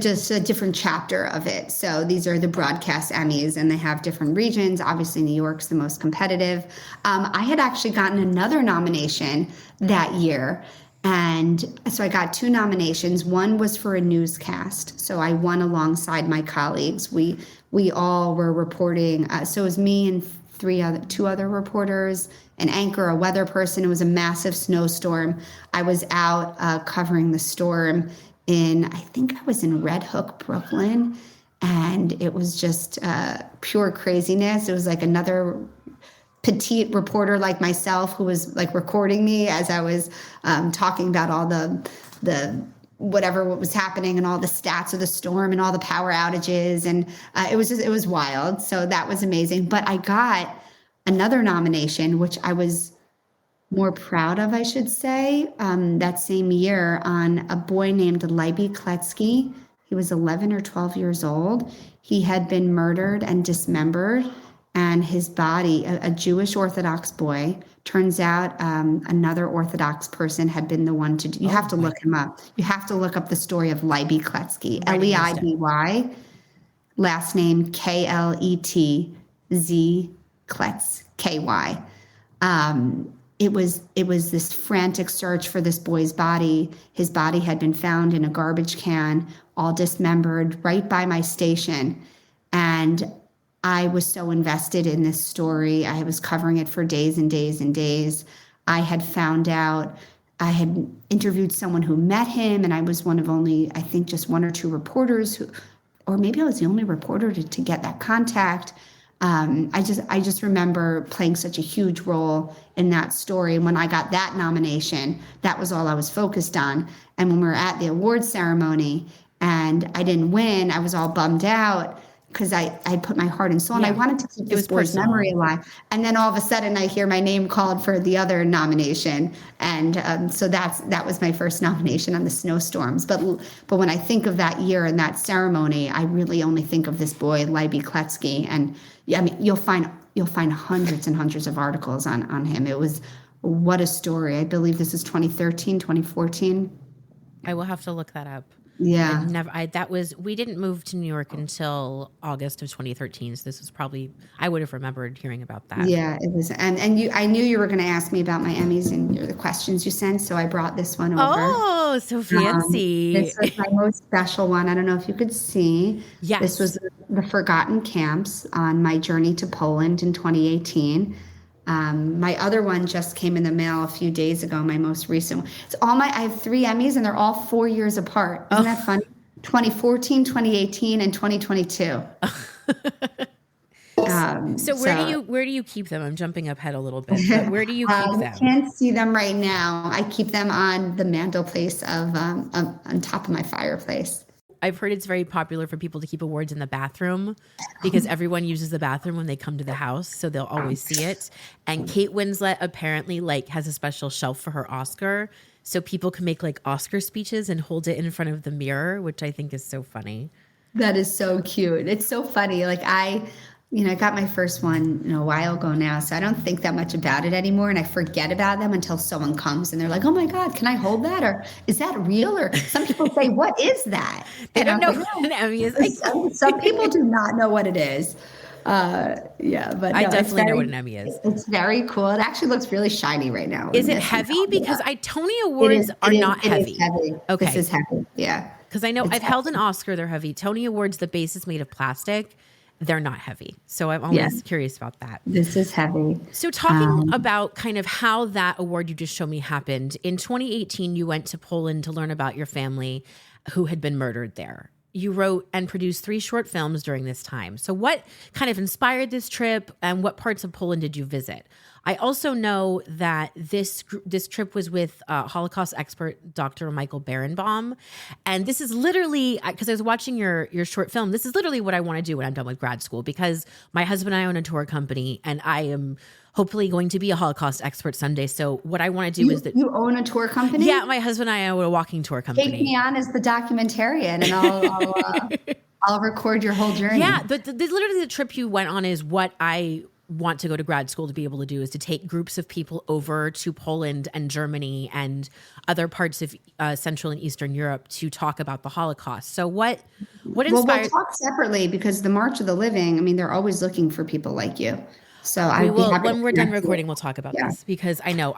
just a different chapter of it. So these are the broadcast Emmys, and they have different regions. Obviously, New York's the most competitive. I had actually gotten another nomination that year. And so I got 2 nominations. One was for a newscast. So I won alongside my colleagues. We all were reporting. So it was me and 2 other reporters, an anchor, a weather person. It was a massive snowstorm. I was out covering the storm I think I was in Red Hook, Brooklyn. And it was just pure craziness. It was like another petite reporter like myself who was like recording me as I was talking about all the whatever what was happening and all the stats of the storm and all the power outages. And it was wild. So that was amazing. But I got another nomination, which I was more proud of, I should say, that same year, on a boy named Leiby Kletsky. He was 11 or 12 years old. He had been murdered and dismembered, and his body, a Jewish Orthodox boy, turns out another Orthodox person had been the one to do. You have to look him up. You have to look up the story of Leiby Kletsky, Leiby, last name Kletz, Ky. It was this frantic search for this boy's body. His body had been found in a garbage can, all dismembered, right by my station. And I was so invested in this story. I was covering it for days and days and days. I had found out, I had interviewed someone who met him, and I was one of only, I think, just 1 or 2 reporters or maybe I was the only reporter to get that contact. I just remember playing such a huge role in that story. And when I got that nomination, that was all I was focused on. And when we were at the awards ceremony and I didn't win, I was all bummed out because I put my heart and soul and I wanted to keep this boy's memory alive. And then all of a sudden I hear my name called for the other nomination. And so that was my first nomination on the Snowstorms. But when I think of that year and that ceremony, I really only think of this boy, Leiby Kletzky. And yeah, I mean, you'll find hundreds and hundreds of articles on him. It was, what a story. I believe this is 2013, 2014. I will have to look that up. Yeah. We didn't move to New York until August of 2013. So this was probably, I would have remembered hearing about that. Yeah, it was. And I knew you were going to ask me about my Emmys and the questions you sent. So I brought this one over. Oh, so fancy. This was my most special one. I don't know if you could see. Yes. This was the Forgotten Camps on my journey to Poland in 2018. My other one just came in the mail a few days ago, my most recent one. I have 3 Emmys and they're all 4 years apart. Isn't that funny? 2014, 2018, and 2022. So where do you keep them? I'm jumping ahead a little bit, but where do you keep them? I can't see them right now. I keep them on the mantelpiece on top of my fireplace. I've heard it's very popular for people to keep awards in the bathroom because everyone uses the bathroom when they come to the house, so they'll always see it. And Kate Winslet apparently has a special shelf for her Oscar, so people can make Oscar speeches and hold it in front of the mirror, which I think is so funny. That is so cute. It's so funny. I got my first one a while ago now, so I don't think that much about it anymore. And I forget about them until someone comes and they're like, oh my God, can I hold that? Or is that real? Or some people say, what is that? They don't know what an Emmy is. Some people do not know what it is. But I definitely know what an Emmy is. It's very cool. It actually looks really shiny right now. Is it heavy? Because Tony Awards are not heavy. It is heavy. Okay. This is heavy. Yeah. Because I know I've held an Oscar, they're heavy. Tony Awards, the base is made of plastic. They're not heavy. So I'm always curious about that. This is heavy. So talking about kind of how that award you just showed me happened, in 2018, you went to Poland to learn about your family who had been murdered there. You wrote and produced 3 short films during this time. So what kind of inspired this trip and what parts of Poland did you visit? I also know that this trip was with Holocaust expert Dr. Michael Berenbaum. And this is literally, because I was watching your short film, this is literally what I want to do when I'm done with grad school, because my husband and I own a tour company and I am hopefully going to be a Holocaust expert someday. So what I want to do is that— You own a tour company? Yeah, my husband and I own a walking tour company. Take me on as the documentarian and I'll record your whole journey. Yeah, literally the trip you went on is what I want to go to grad school to be able to do, is to take groups of people over to Poland and Germany and other parts of Central and Eastern Europe to talk about the Holocaust. So what inspired— Well, we'll talk separately because the March of the Living, I mean, they're always looking for people like you. So when we're done recording, we'll talk about this, because I know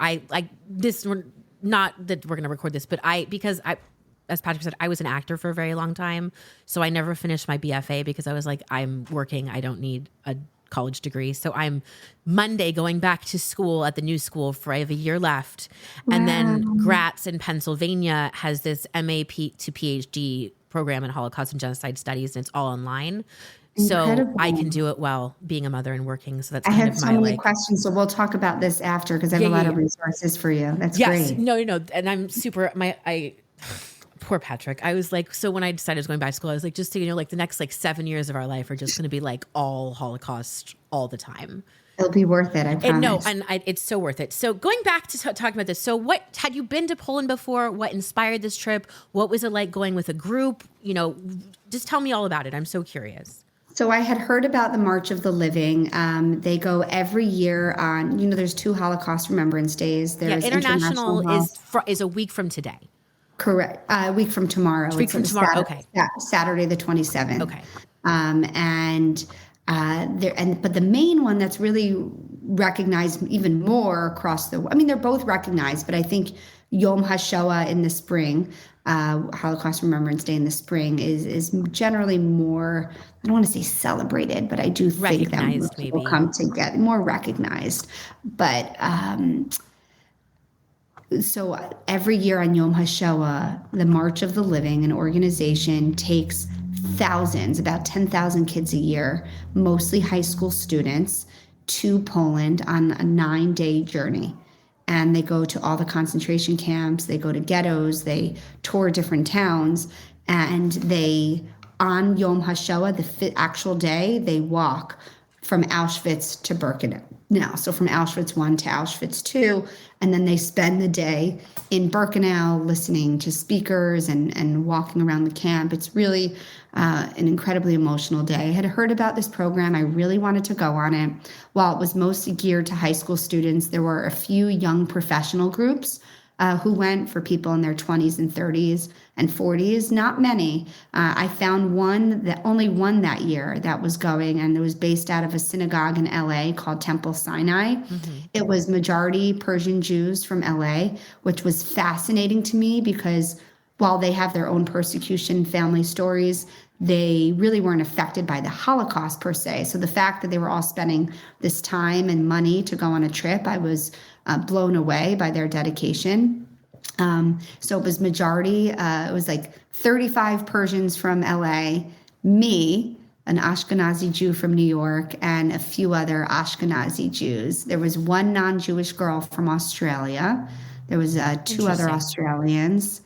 not that we're going to record this, but as Patrick said, I was an actor for a very long time. So I never finished my BFA because I was like, I'm working. I don't need a college degree. So I'm Monday going back to school at the new school I have a year left. Wow. And then Gratz in Pennsylvania has this MA to PhD program in Holocaust and Genocide Studies, and it's all online. Incredible. So I can do it while being a mother and working. So that's I have so many questions. So we'll talk about this after, because I have a lot of resources for you. That's great. No. And I'm super, poor Patrick. I was like, so when I decided I was going back to school, I was like, just so you know, the next 7 years of our life are just going to be all Holocaust all the time. It'll be worth it, I promise. It's so worth it. So going back to talking about this, so what had you been to Poland before? What inspired this trip? What was it like going with a group? Just tell me all about it. I'm so curious. So I had heard about the March of the Living. They go every year on, there's 2 Holocaust Remembrance Days. There's International is a week from today. Correct. A week from tomorrow. A week from tomorrow. Saturday the 27th. Okay. But the main one that's really recognized even more across they're both recognized, but I think Yom HaShoah in the spring, Holocaust Remembrance Day in the spring is generally more, I don't want to say celebrated, but I do think that people come to get more recognized. But so every year on Yom HaShoah, the March of the Living, an organization, takes thousands, about 10,000 kids a year, mostly high school students, to Poland on a 9-day journey. And they go to all the concentration camps, they go to ghettos, they tour different towns, and they, on Yom HaShoah, the actual day, they walk from Auschwitz to Birkenau. Now, so from Auschwitz 1 to Auschwitz 2, and then they spend the day in Birkenau listening to speakers and walking around the camp. It's really an incredibly emotional day. I had heard about this program. I really wanted to go on it. While it was mostly geared to high school students, there were a few young professional groups who went, for people in their 20s and 30s and 40s. Not many. I found only one that year that was going, and it was based out of a synagogue in LA called Temple Sinai. Mm-hmm. It was majority Persian Jews from LA, which was fascinating to me because while they have their own persecution family stories, they really weren't affected by the Holocaust per se. So the fact that they were all spending this time and money to go on a trip, I was blown away by their dedication. So it was majority, it was like 35 Persians from LA, me, an Ashkenazi Jew from New York, and a few other Ashkenazi Jews. There was one non-Jewish girl from Australia. There was 2 other Australians.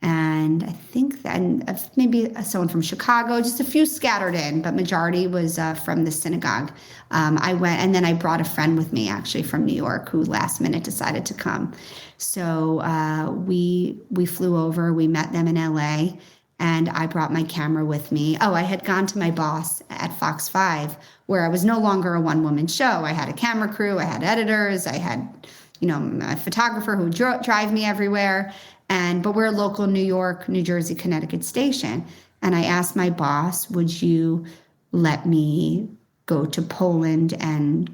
And I think that maybe someone from Chicago, just a few scattered in, but majority was from the synagogue. I went, and then I brought a friend with me, actually, from New York, who last minute decided to come. So we flew over, we met them in LA, and I brought my camera with me. Oh, I had gone to my boss at Fox 5, where I was no longer a one-woman show. I had a camera crew, I had editors, I had, a photographer who would drive me everywhere. But we're a local New York, New Jersey, Connecticut station. And I asked my boss, would you let me go to Poland and,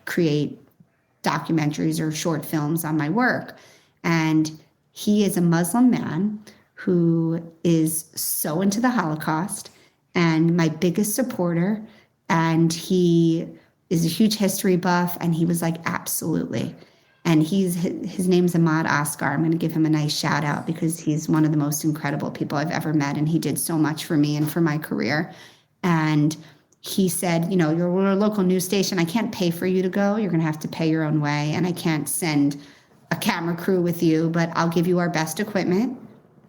create documentaries or short films on my work? And he is a Muslim man who is so into the Holocaust and my biggest supporter. And he is a huge history buff. And he was like, absolutely. And his name's Ahmad Oscar. I'm going to give him a nice shout out because he's one of the most incredible people I've ever met. And he did so much for me and for my career. And he said, you're a local news station. I can't pay for you to go. You're going to have to pay your own way. And I can't send a camera crew with you, but I'll give you our best equipment,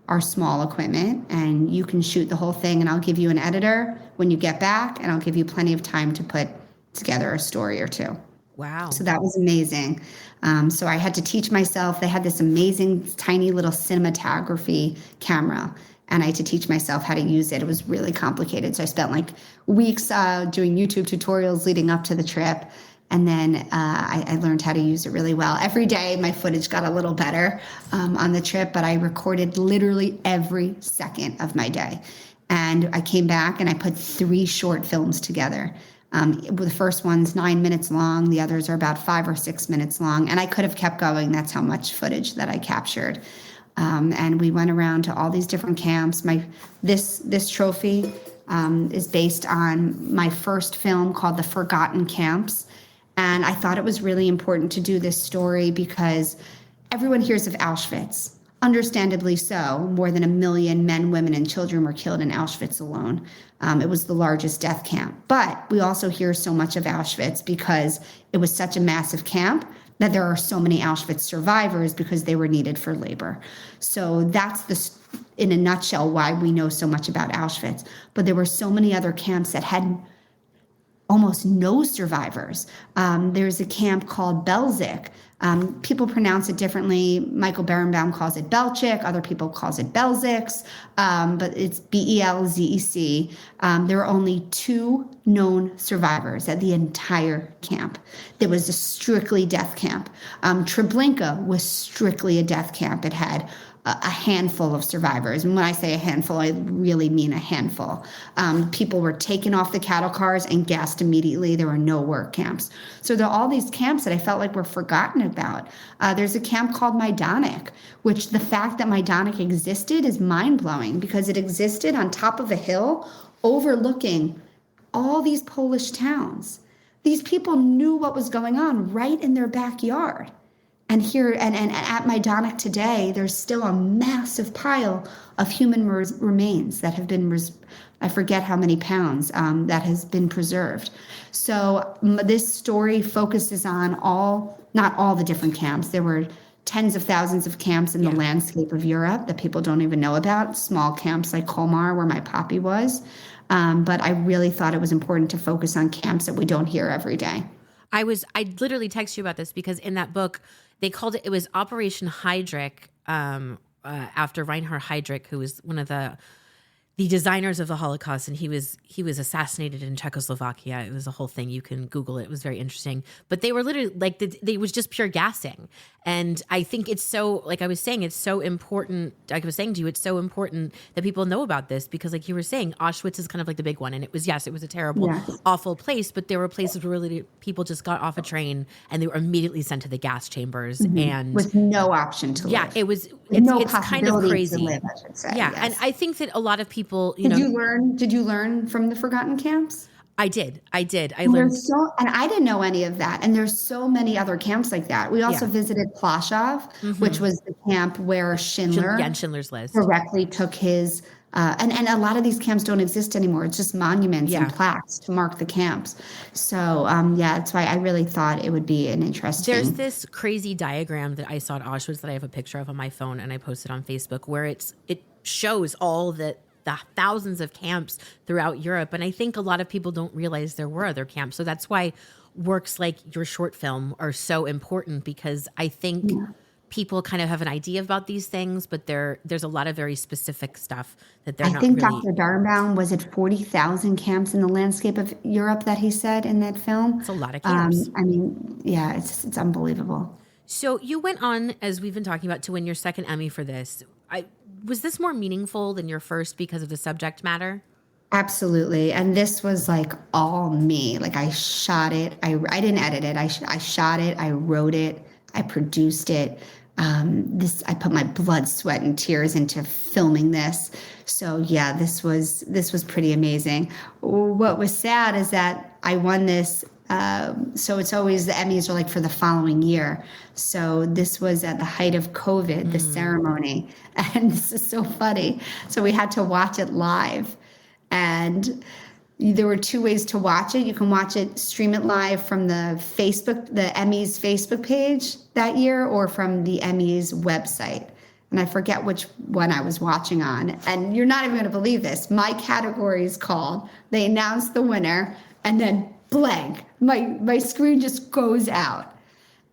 our small equipment, and you can shoot the whole thing. And I'll give you an editor when you get back, and I'll give you plenty of time to put together a story or two. Wow. So that was amazing. So I had to teach myself. They had this amazing tiny little cinematography camera, and I had to teach myself how to use it. It was really complicated. So I spent like weeks doing YouTube tutorials leading up to the trip. And then I learned how to use it really well. Every day my footage got a little better on the trip, but I recorded literally every second of my day. And I came back and I put 3 short films together. The first one's 9 minutes long. The others are about 5 or 6 minutes long. And I could have kept going. That's how much footage that I captured. And we went around to all these different camps. This trophy is based on my first film called The Forgotten Camps. And I thought it was really important to do this story because everyone hears of Auschwitz. Understandably so. More than 1 million men, women, and children were killed in Auschwitz alone. It was the largest death camp. But we also hear so much of Auschwitz because it was such a massive camp that there are so many Auschwitz survivors because they were needed for labor. So that's in a nutshell, why we know so much about Auschwitz. But there were so many other camps that had almost no survivors. There's a camp called Belzec. People pronounce it differently. Michael Berenbaum calls it Belchik. Other people calls it Belzec, but it's Belzec. There are only 2 known survivors at the entire camp. There was a strictly death camp. Treblinka was strictly a death camp. It had a handful of survivors. And when I say a handful, I really mean a handful. People were taken off the cattle cars and gassed immediately. There were no work camps. So there are all these camps that I felt like were forgotten about. There's a camp called Majdanek, which the fact that Majdanek existed is mind-blowing because it existed on top of a hill overlooking all these Polish towns. These people knew what was going on right in their backyard. And here, and at Majdanek today, there's still a massive pile of human remains that have been, I forget how many pounds, that has been preserved. So this story focuses on not all the different camps. There were tens of thousands of camps in the landscape of Europe that people don't even know about, small camps like Colmar, where my papi was. But I really thought it was important to focus on camps that we don't hear every day. I literally text you about this because in that book, they called it was Operation Heydrich, after Reinhard Heydrich, who was one of the designers of the Holocaust, and he was assassinated in Czechoslovakia. It was a whole thing. You can Google it. It was very interesting. But they were literally like, they was just pure gassing. And I think it's so, like I was saying, it's so important. Like I was saying to you, it's so important that people know about this because, like you were saying, Auschwitz is kind of like the big one. And it was a terrible, awful place. But there were places where really people just got off a train and they were immediately sent to the gas chambers and with no option to live. Yeah, it was. It's kind of crazy. To live, I should say. Yeah, yes. and I think that a lot of people, Did you learn from the forgotten camps? I did. I learned. And I didn't know any of that. And there's so many other camps like that. We also visited Plaszow, which was the camp where Schindler Schindler's List directly took his. And a lot of these camps don't exist anymore. It's just monuments and plaques to mark the camps. So, that's why I really thought it would be an interesting. There's this crazy diagram that I saw at Auschwitz that I have a picture of on my phone and I posted on Facebook where it shows all the thousands of camps throughout Europe. And I think a lot of people don't realize there were other camps. So that's why works like your short film are so important because I think people kind of have an idea about these things, but there's a lot of very specific stuff that they're not really. I think Dr. Darnbaum, was it 40,000 camps in the landscape of Europe that he said in that film? It's a lot of camps. It's unbelievable. So you went on, as we've been talking about, to win your second Emmy for this. Was this more meaningful than your first because of the subject matter? Absolutely. And this was like all me. Like I shot it. I didn't edit it. I shot it. I wrote it. I produced it. I put my blood, sweat, and tears into filming this. So yeah, this was pretty amazing. What was sad is that I won this. So it's always the Emmys are like for the following year. So this was at the height of COVID, the ceremony. And this is so funny. So we had to watch it live. And there were two ways to watch it. You can watch it, stream it live from the Emmys Facebook page that year or from the Emmys website. And I forget which one I was watching on. And you're not even going to believe this. My category is called, they announced the winner, and then blank. My screen just goes out.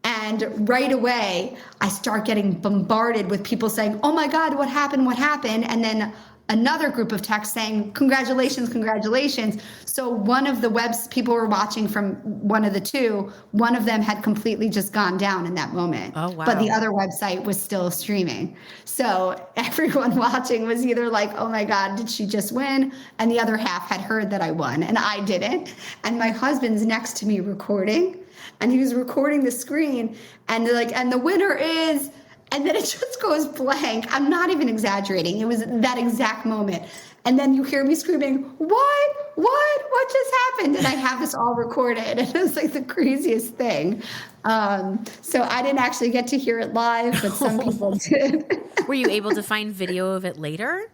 And right away, I start getting bombarded with people saying, oh my God, what happened? What happened? And then another group of texts saying, congratulations, congratulations. So one of the people were watching from one of the two, one of them had completely just gone down in that moment. Oh, wow. But the other website was still streaming. So everyone watching was either like, oh my God, did she just win? And the other half had heard that I won and I didn't. And my husband's next to me recording and he was recording the screen and they're like, and the winner is... And then it just goes blank. I'm not even exaggerating. It was that exact moment. And then you hear me screaming, what just happened? And I have this all recorded. And it was like the craziest thing. So I didn't actually get to hear it live, but some people did. Were you able to find video of it later?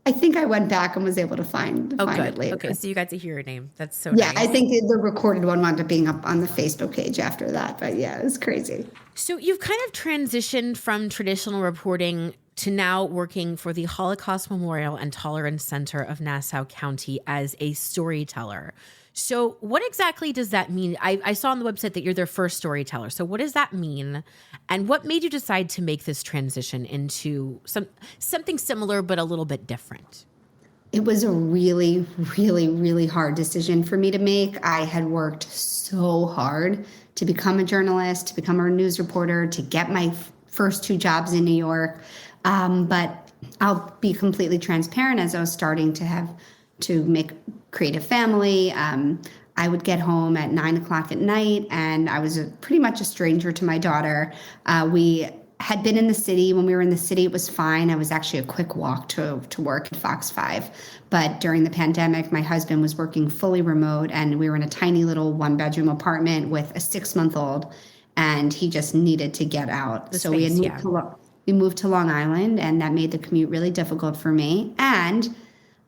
I think I went back and was able to find it later. Okay, so you got to hear your name. That's so nice. Yeah, I think the recorded one wound up being up on the Facebook page after that. But yeah, it was crazy. So you've kind of transitioned from traditional reporting to now working for the Holocaust Memorial and Tolerance Center of Nassau County as a storyteller. So what exactly does that mean? I saw on the website that you're their first storyteller. So what does that mean? And what made you decide to make this transition into something similar but a little bit different? It was a really, really, really hard decision for me to make. I had worked so hard to become a journalist, to become a news reporter, to get my first two jobs in New York. But I'll be completely transparent, as I was starting to create a family. I would get home at 9 o'clock at night and I was pretty much a stranger to my daughter. We had been in the city. When we were in the city, it was fine. I was actually a quick walk to work at Fox 5. But during the pandemic, my husband was working fully remote, and we were in a tiny little one-bedroom apartment with a 6-month-old, and he just needed to get out. So we moved to Long Island, and that made the commute really difficult for me. And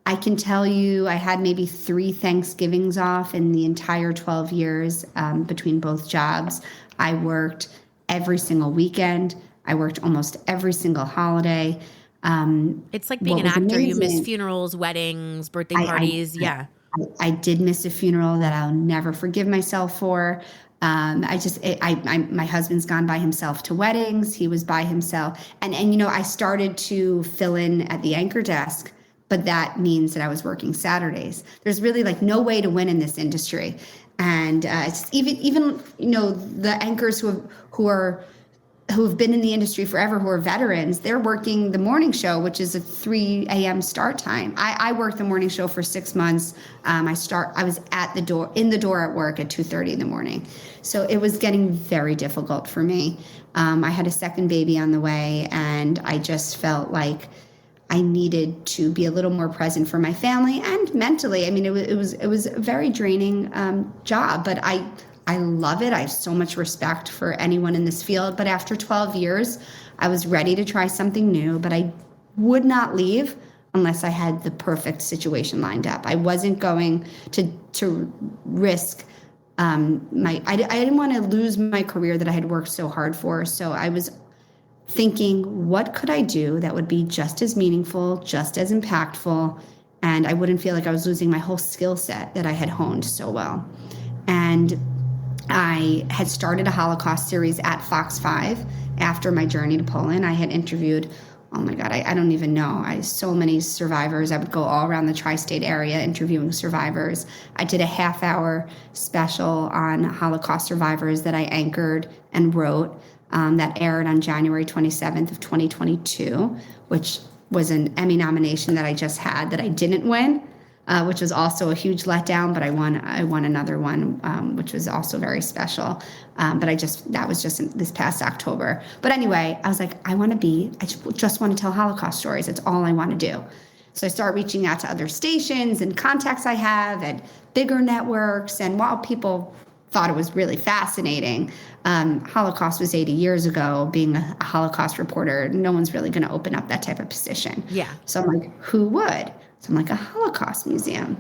I can tell you I had maybe 3 Thanksgivings off in the entire 12 years between both jobs. I worked every single weekend. I worked almost every single holiday. It's like being an actor. Amazing. You miss funerals, weddings, birthday parties. I did miss a funeral that I'll never forgive myself for. My husband's gone by himself to weddings. He was by himself. And I started to fill in at the anchor desk, but that means that I was working Saturdays. There's really like no way to win in this industry. And it's even the anchors who've been in the industry forever, who are veterans, they're working the morning show, which is a 3 a.m. start time. I worked the morning show for 6 months. I was in the door at work at 2:30 in the morning. So it was getting very difficult for me. I had a second baby on the way, and I just felt like I needed to be a little more present for my family and mentally. I mean, it was a very draining job, but I love it. I have so much respect for anyone in this field. But after 12 years, I was ready to try something new, but I would not leave unless I had the perfect situation lined up. I wasn't going to risk I didn't want to lose my career that I had worked so hard for. So I was thinking, what could I do that would be just as meaningful, just as impactful, and I wouldn't feel like I was losing my whole skill set that I had honed so well. And I had started a Holocaust series at Fox 5 after my journey to Poland. I had interviewed, oh my God, I don't even know. So many survivors. I would go all around the tri-state area interviewing survivors. I did a half-hour special on Holocaust survivors that I anchored and wrote that aired on January 27th of 2022, which was an Emmy nomination that I just had that I didn't win. Which was also a huge letdown, but I won another one, which was also very special. But that was just this past October. But anyway, I was like, I just want to tell Holocaust stories. It's all I want to do. So I started reaching out to other stations and contacts I have and bigger networks. And while people thought it was really fascinating, Holocaust was 80 years ago. Being a Holocaust reporter, no one's really going to open up that type of position. Yeah. So I'm like, who would? So I'm like, a Holocaust museum.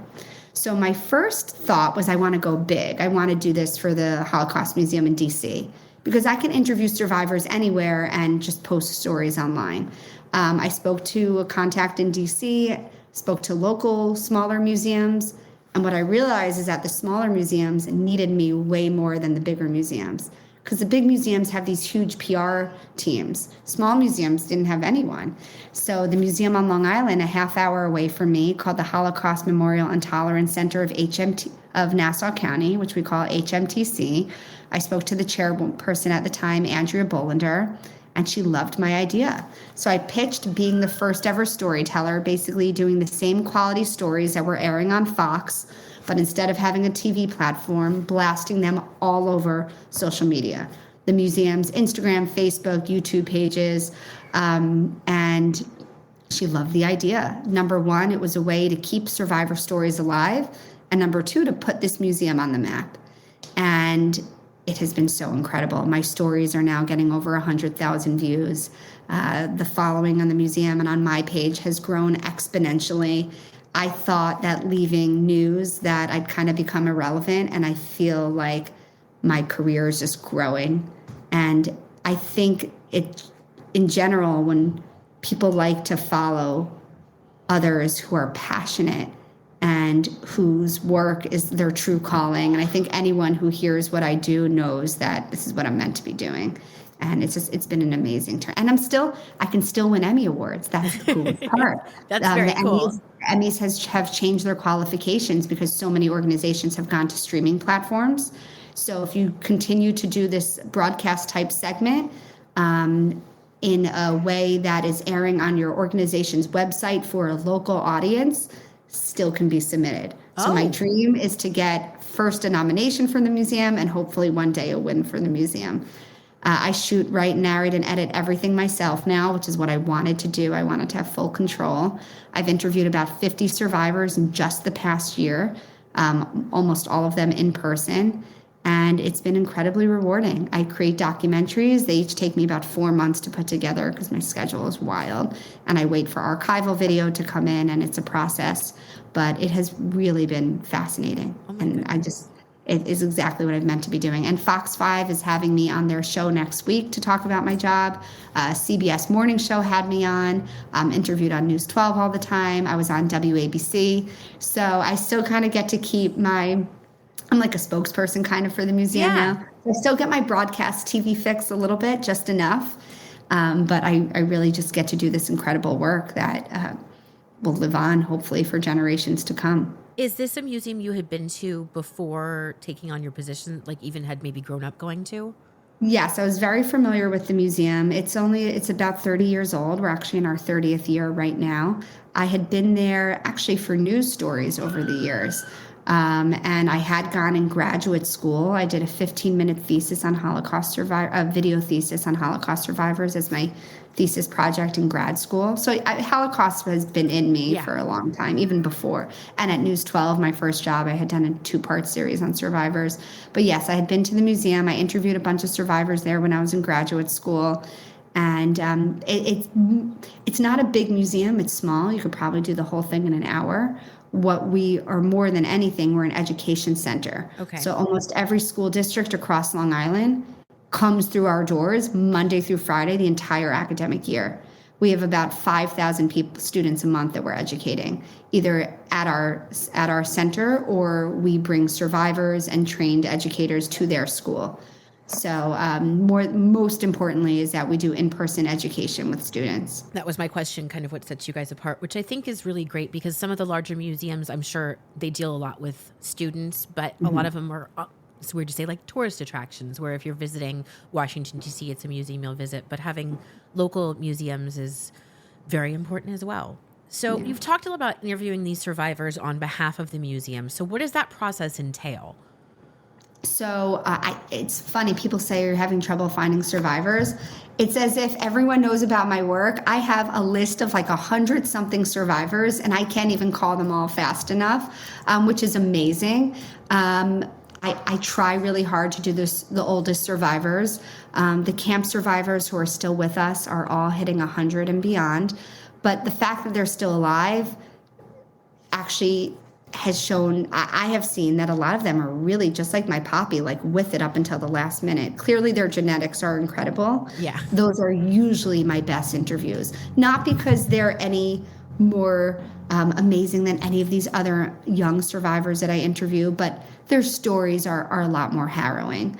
So my first thought was I want to go big. I want to do this for the Holocaust Museum in DC because I can interview survivors anywhere and just post stories online. I spoke to a contact in DC, spoke to local smaller museums, and what I realized is that the smaller museums needed me way more than the bigger museums because the big museums have these huge PR teams. Small museums didn't have anyone. So the museum on Long Island, a half hour away from me, called the Holocaust Memorial and Tolerance Center of Nassau County, which we call HMTC. I spoke to the chairperson at the time, Andrea Bolender, and she loved my idea. So I pitched being the first ever storyteller, basically doing the same quality stories that were airing on Fox, but instead of having a TV platform, blasting them all over social media. The museum's Instagram, Facebook, YouTube pages, and she loved the idea. Number one, it was a way to keep survivor stories alive, and number two, to put this museum on the map. And it has been so incredible. My stories are now getting over 100,000 views. The following on the museum and on my page has grown exponentially. I thought that leaving news that I'd kind of become irrelevant, and I feel like my career is just growing. And I think it, in general, when people like to follow others who are passionate and whose work is their true calling, and I think anyone who hears what I do knows that this is what I'm meant to be doing. And it's been an amazing turn. And I can still win Emmy Awards. That's the cool part. That's very cool. Emmys have changed their qualifications because so many organizations have gone to streaming platforms. So if you continue to do this broadcast type segment in a way that is airing on your organization's website for a local audience, still can be submitted. So my dream is to get first a nomination from the museum and hopefully one day a win for the museum. I shoot, write, narrate, and edit everything myself now, which is what I wanted to do. I wanted to have full control. I've interviewed about 50 survivors in just the past year, almost all of them in person. And it's been incredibly rewarding. I create documentaries. They each take me about 4 months to put together because my schedule is wild. And I wait for archival video to come in, and it's a process. But it has really been fascinating. And it is exactly what I've meant to be doing. And Fox 5 is having me on their show next week to talk about my job. CBS Morning Show had me on. I'm interviewed on News 12 all the time. I was on WABC. So I still kind of get to keep I'm like a spokesperson kind of for the museum now. I still get my broadcast TV fix a little bit, just enough. But I really just get to do this incredible work that will live on, hopefully, for generations to come. Is this a museum you had been to before taking on your position, like even had maybe grown up going to? Yes, I was very familiar with the museum. It's about 30 years old. We're actually in our 30th year right now. I had been there actually for news stories over the years. And I had gone in graduate school. I did a 15-minute thesis on a video thesis on Holocaust survivors as my thesis project in grad school. So Holocaust has been in me for a long time, even before. And at News 12, my first job, I had done a 2-part series on survivors. But yes, I had been to the museum. I interviewed a bunch of survivors there when I was in graduate school. And it's not a big museum. It's small. You could probably do the whole thing in an hour. What we are more than anything, we're an education center. Okay. So almost every school district across Long Island comes through our doors Monday through Friday, the entire academic year. We have about 5,000 students a month that we're educating, either at our center, or we bring survivors and trained educators to their school. So most importantly is that we do in-person education with students. That was my question, kind of what sets you guys apart, which I think is really great because some of the larger museums, I'm sure they deal a lot with students, but a lot of them are, it's weird to say, like tourist attractions, where if you're visiting Washington, D.C., it's a museum you'll visit, but having local museums is very important as well. So you've talked a lot about interviewing these survivors on behalf of the museum. So what does that process entail? So it's funny. People say you're having trouble finding survivors. It's as if everyone knows about my work. I have a list of like 100-something survivors, and I can't even call them all fast enough, which is amazing. I try really hard to do this. The oldest survivors, the camp survivors who are still with us, are all hitting 100 and beyond. But the fact that they're still alive actually has shown, I have seen that a lot of them are really just like my poppy, like with it up until the last minute. Clearly their genetics are incredible. Yeah. Those are usually my best interviews. Not because they're any more amazing than any of these other young survivors that I interview, but their stories are a lot more harrowing,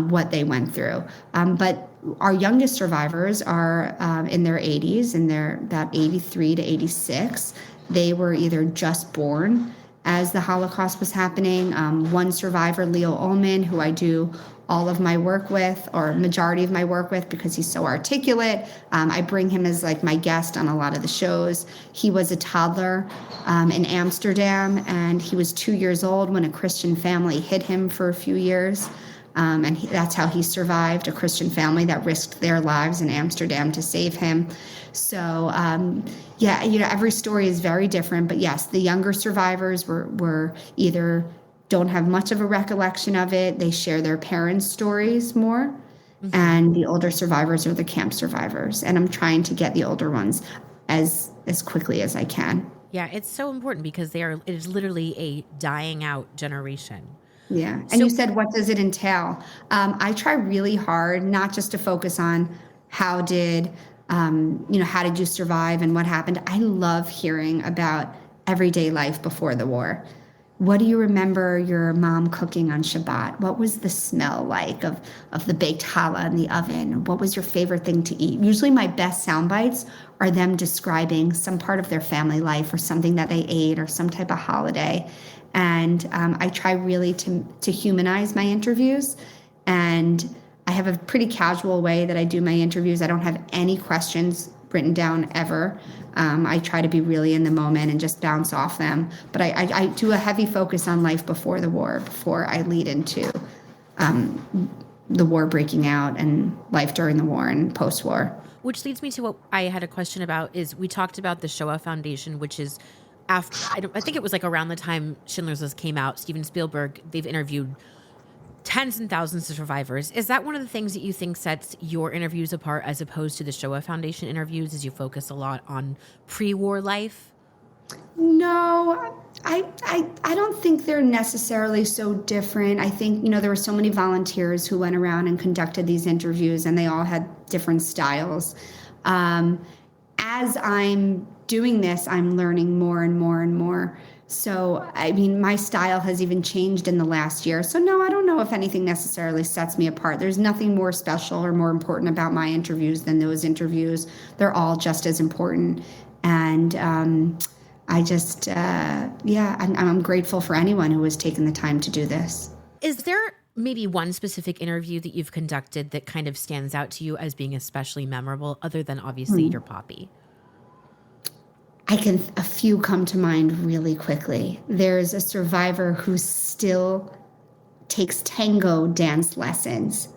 what they went through. But our youngest survivors are in their 80s, and they're about 83 to 86. They were either just born as the Holocaust was happening. One survivor, Leo Ullman, who I do all of my work with, or majority of my work with, because he's so articulate. I bring him as like my guest on a lot of the shows. He was a toddler in Amsterdam, and he was 2 years old when a Christian family hid him for a few years. And that's how he survived, a Christian family that risked their lives in Amsterdam to save him. So, every story is very different. But yes, the younger survivors were either don't have much of a recollection of it. They share their parents' stories more. Mm-hmm. And the older survivors are the camp survivors. And I'm trying to get the older ones as quickly as I can. Yeah, it's so important because it is literally a dying out generation. Yeah. And you said, what does it entail? I try really hard not just to focus on how did you survive and what happened. I love hearing about everyday life before the war. What do you remember your mom cooking on Shabbat? What was the smell like of the baked challah in the oven? What was your favorite thing to eat? Usually my best sound bites are them describing some part of their family life or something that they ate or some type of holiday. And I try really to humanize my interviews. And I have a pretty casual way that I do my interviews. I don't have any questions written down ever. I try to be really in the moment and just bounce off them. But I do a heavy focus on life before the war, before I lead into the war breaking out and life during the war and post-war. Which leads me to what I had a question about is we talked about the Shoah Foundation, which is after, I think it was like around the time Schindler's List came out, Steven Spielberg, they've interviewed tens and thousands of survivors. Is that one of the things that you think sets your interviews apart as opposed to the Shoah Foundation interviews, as you focus a lot on pre-war life? No, I don't think they're necessarily so different. I think, there were so many volunteers who went around and conducted these interviews, and they all had different styles. As I'm doing this, I'm learning more and more and more. So, I mean, my style has even changed in the last year. So, no, I don't know if anything necessarily sets me apart. There's nothing more special or more important about my interviews than those interviews. They're all just as important. And I just, I'm grateful for anyone who has taken the time to do this. Is there maybe one specific interview that you've conducted that kind of stands out to you as being especially memorable, other than obviously your Poppy? A few come to mind really quickly. There's a survivor who still takes tango dance lessons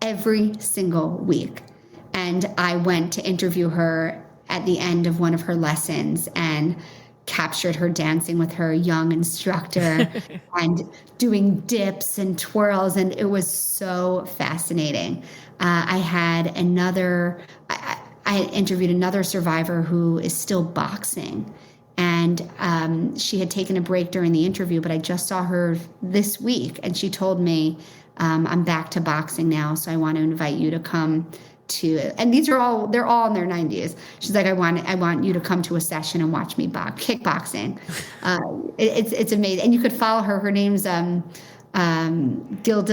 every single week. And I went to interview her at the end of one of her lessons and captured her dancing with her young instructor and doing dips and twirls. And it was so fascinating. I interviewed another survivor who is still boxing, and she had taken a break during the interview, but I just saw her this week, and she told me, I'm back to boxing now, so I want to invite you to come to, and they're all in their 90s. She's like, I want you to come to a session and watch me kickboxing. It's amazing. And you could follow her. Her name's Gilda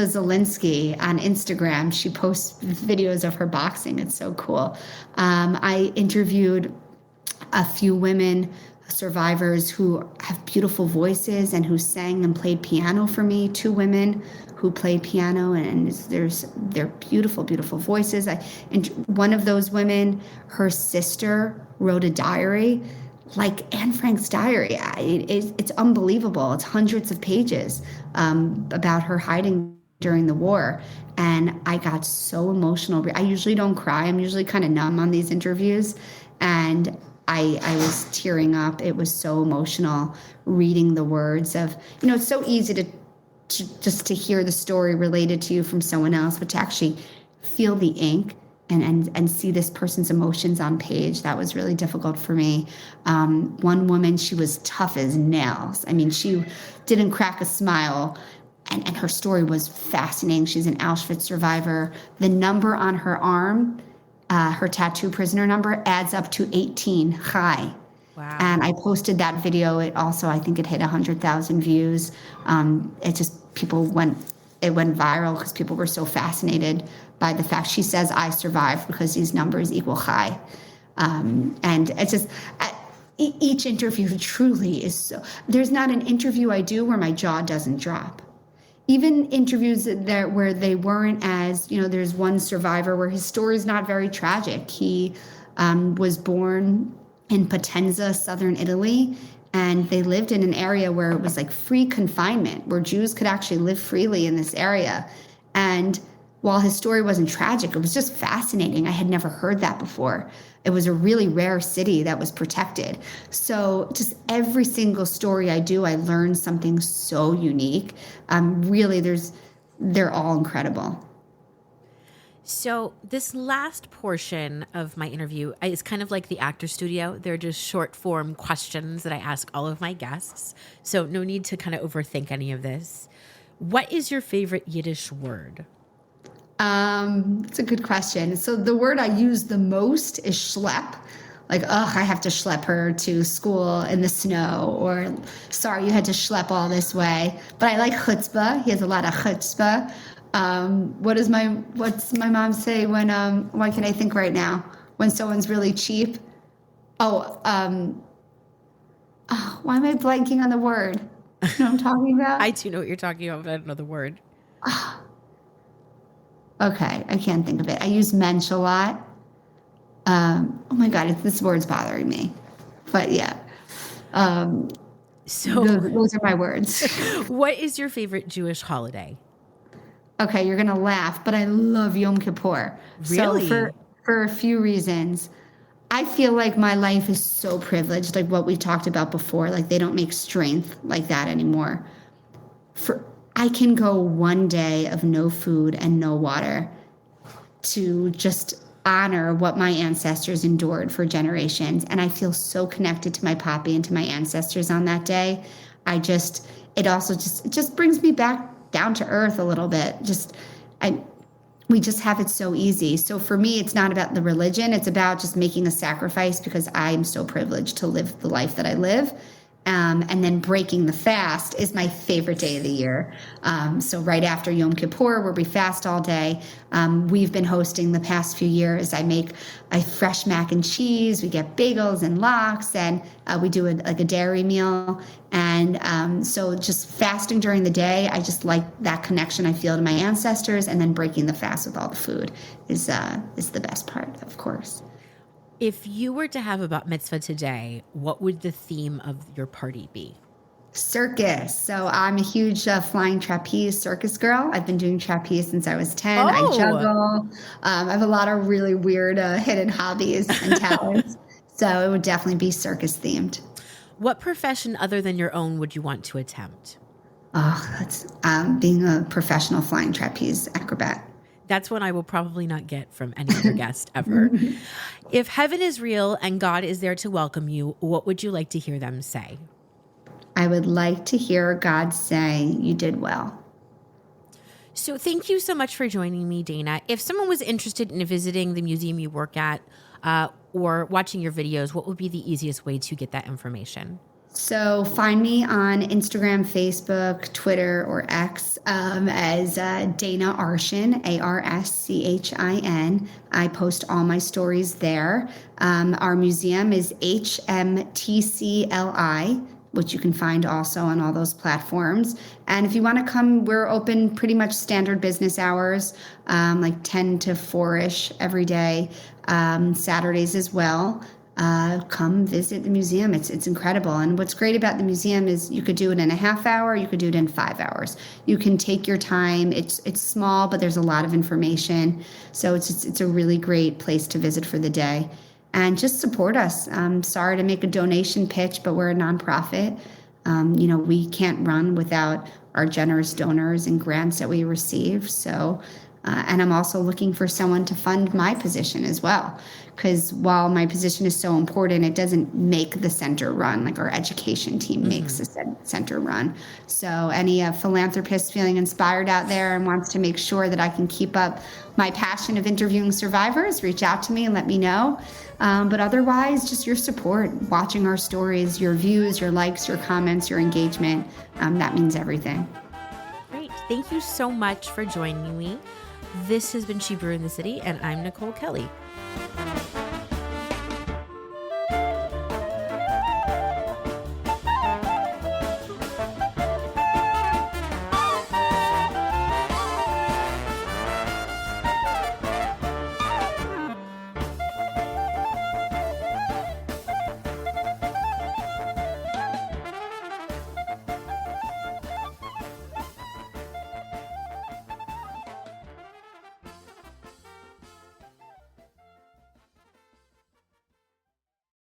Zielinski on Instagram. She posts videos of her boxing. It's so cool. I interviewed a few women survivors who have beautiful voices and who sang and played piano for me. 2 women who play piano, and they're beautiful, beautiful voices. And one of those women, her sister wrote a diary, like Anne Frank's diary. It's unbelievable. It's hundreds of pages about her hiding during the war. And I got so emotional. I usually don't cry. I'm usually kind of numb on these interviews. And I was tearing up. It was so emotional reading the words of, it's so easy to just to hear the story related to you from someone else, but to actually feel the ink and see this person's emotions on page, that was really difficult for me. One woman, she was tough as nails. I mean, she didn't crack a smile, and her story was fascinating. She's an Auschwitz survivor. The number on her arm, her tattoo prisoner number, adds up to 18 high. Wow. And I posted that video. I think it hit 100,000 views. It went viral because people were so fascinated by the fact she says I survived because these numbers equal high. And it's just, each interview truly is so, there's not an interview I do where my jaw doesn't drop. Even interviews where they weren't as, there's one survivor where his story is not very tragic. He was born in Potenza, southern Italy, and they lived in an area where it was like free confinement, where Jews could actually live freely in this area. And while his story wasn't tragic, it was just fascinating. I had never heard that before. It was a really rare city that was protected. So just every single story I do, I learn something so unique. They're all incredible. So this last portion of my interview is kind of like the actor studio. They're just short form questions that I ask all of my guests. So no need to kind of overthink any of this. What is your favorite Yiddish word? It's a good question. So the word I use the most is schlep. Like, I have to schlep her to school in the snow, or sorry, you had to schlep all this way. But I like chutzpah. He has a lot of chutzpah. What's my mom say when, why can I think right now? When someone's really cheap? Why am I blanking on the word? You know what I'm talking about? I do know what you're talking about, but I don't know the word. Okay, I can't think of it. I use mensch a lot. Oh my God, this word's bothering me. But yeah. So those are my words. What is your favorite Jewish holiday? Okay, you're gonna laugh, but I love Yom Kippur. So Really? for a few reasons. I feel like my life is so privileged, like what we talked about before. Like they don't make strength like that anymore. For I can go one day of no food and no water to just honor what my ancestors endured for generations. And I feel so connected to my papi and to my ancestors on that day. I just, it just brings me back down to earth a little bit. I, we just have it so easy. So for me, it's not about the religion. It's about just making a sacrifice because I'm so privileged to live the life that I live. And then breaking the fast is my favorite day of the year. So right after Yom Kippur, where we fast all day, we've been hosting the past few years. I make a fresh mac and cheese. We get bagels and lox, and we do like a dairy meal. And so just fasting during the day, I just like that connection I feel to my ancestors, and then breaking the fast with all the food is the best part, of course. If you were to have a bat mitzvah today, what would the theme of your party be? Circus. So I'm a huge flying trapeze circus girl. I've been doing trapeze since I was 10. I Oh, juggle. I have a lot of really weird hidden hobbies and talents. So it would definitely be circus themed. what profession other than your own would you want to attempt? Oh, that's being a professional flying trapeze acrobat. That's one I will probably not get from any other guest ever. If heaven is real and God is there to welcome you, what would you like to hear them say? I would like to hear God say, "You did well." So thank you so much for joining me, Dana. If someone was interested in visiting the museum you work at or watching your videos, what would be the easiest way to get that information? So find me on Instagram, Facebook, Twitter, or X as Dana Arschin, Arschin. I post all my stories there. Our museum is HMTCLI, which you can find also on all those platforms. And if you want to come, we're open pretty much standard business hours, like 10 to 4-ish every day, Saturdays as well. Come visit the museum. It's incredible. And what's great about the museum is you could do it in a half hour, you could do it in 5 hours. You can take your time. It's small, but there's a lot of information. So it's a really great place to visit for the day. And just support us. I'm sorry to make a donation pitch, but we're a nonprofit. We can't run without our generous donors and grants that we receive. So, and I'm also looking for someone to fund my position as well. Because while my position is so important, it doesn't make the center run. Like our education team makes the center run. So any philanthropist feeling inspired out there and wants to make sure that I can keep up my passion of interviewing survivors, reach out to me and let me know. But otherwise, just your support, watching our stories, your views, your likes, your comments, your engagement, that means everything. Great. Thank you so much for joining me. This has been She Brew in the City, and I'm Nicole Kelly.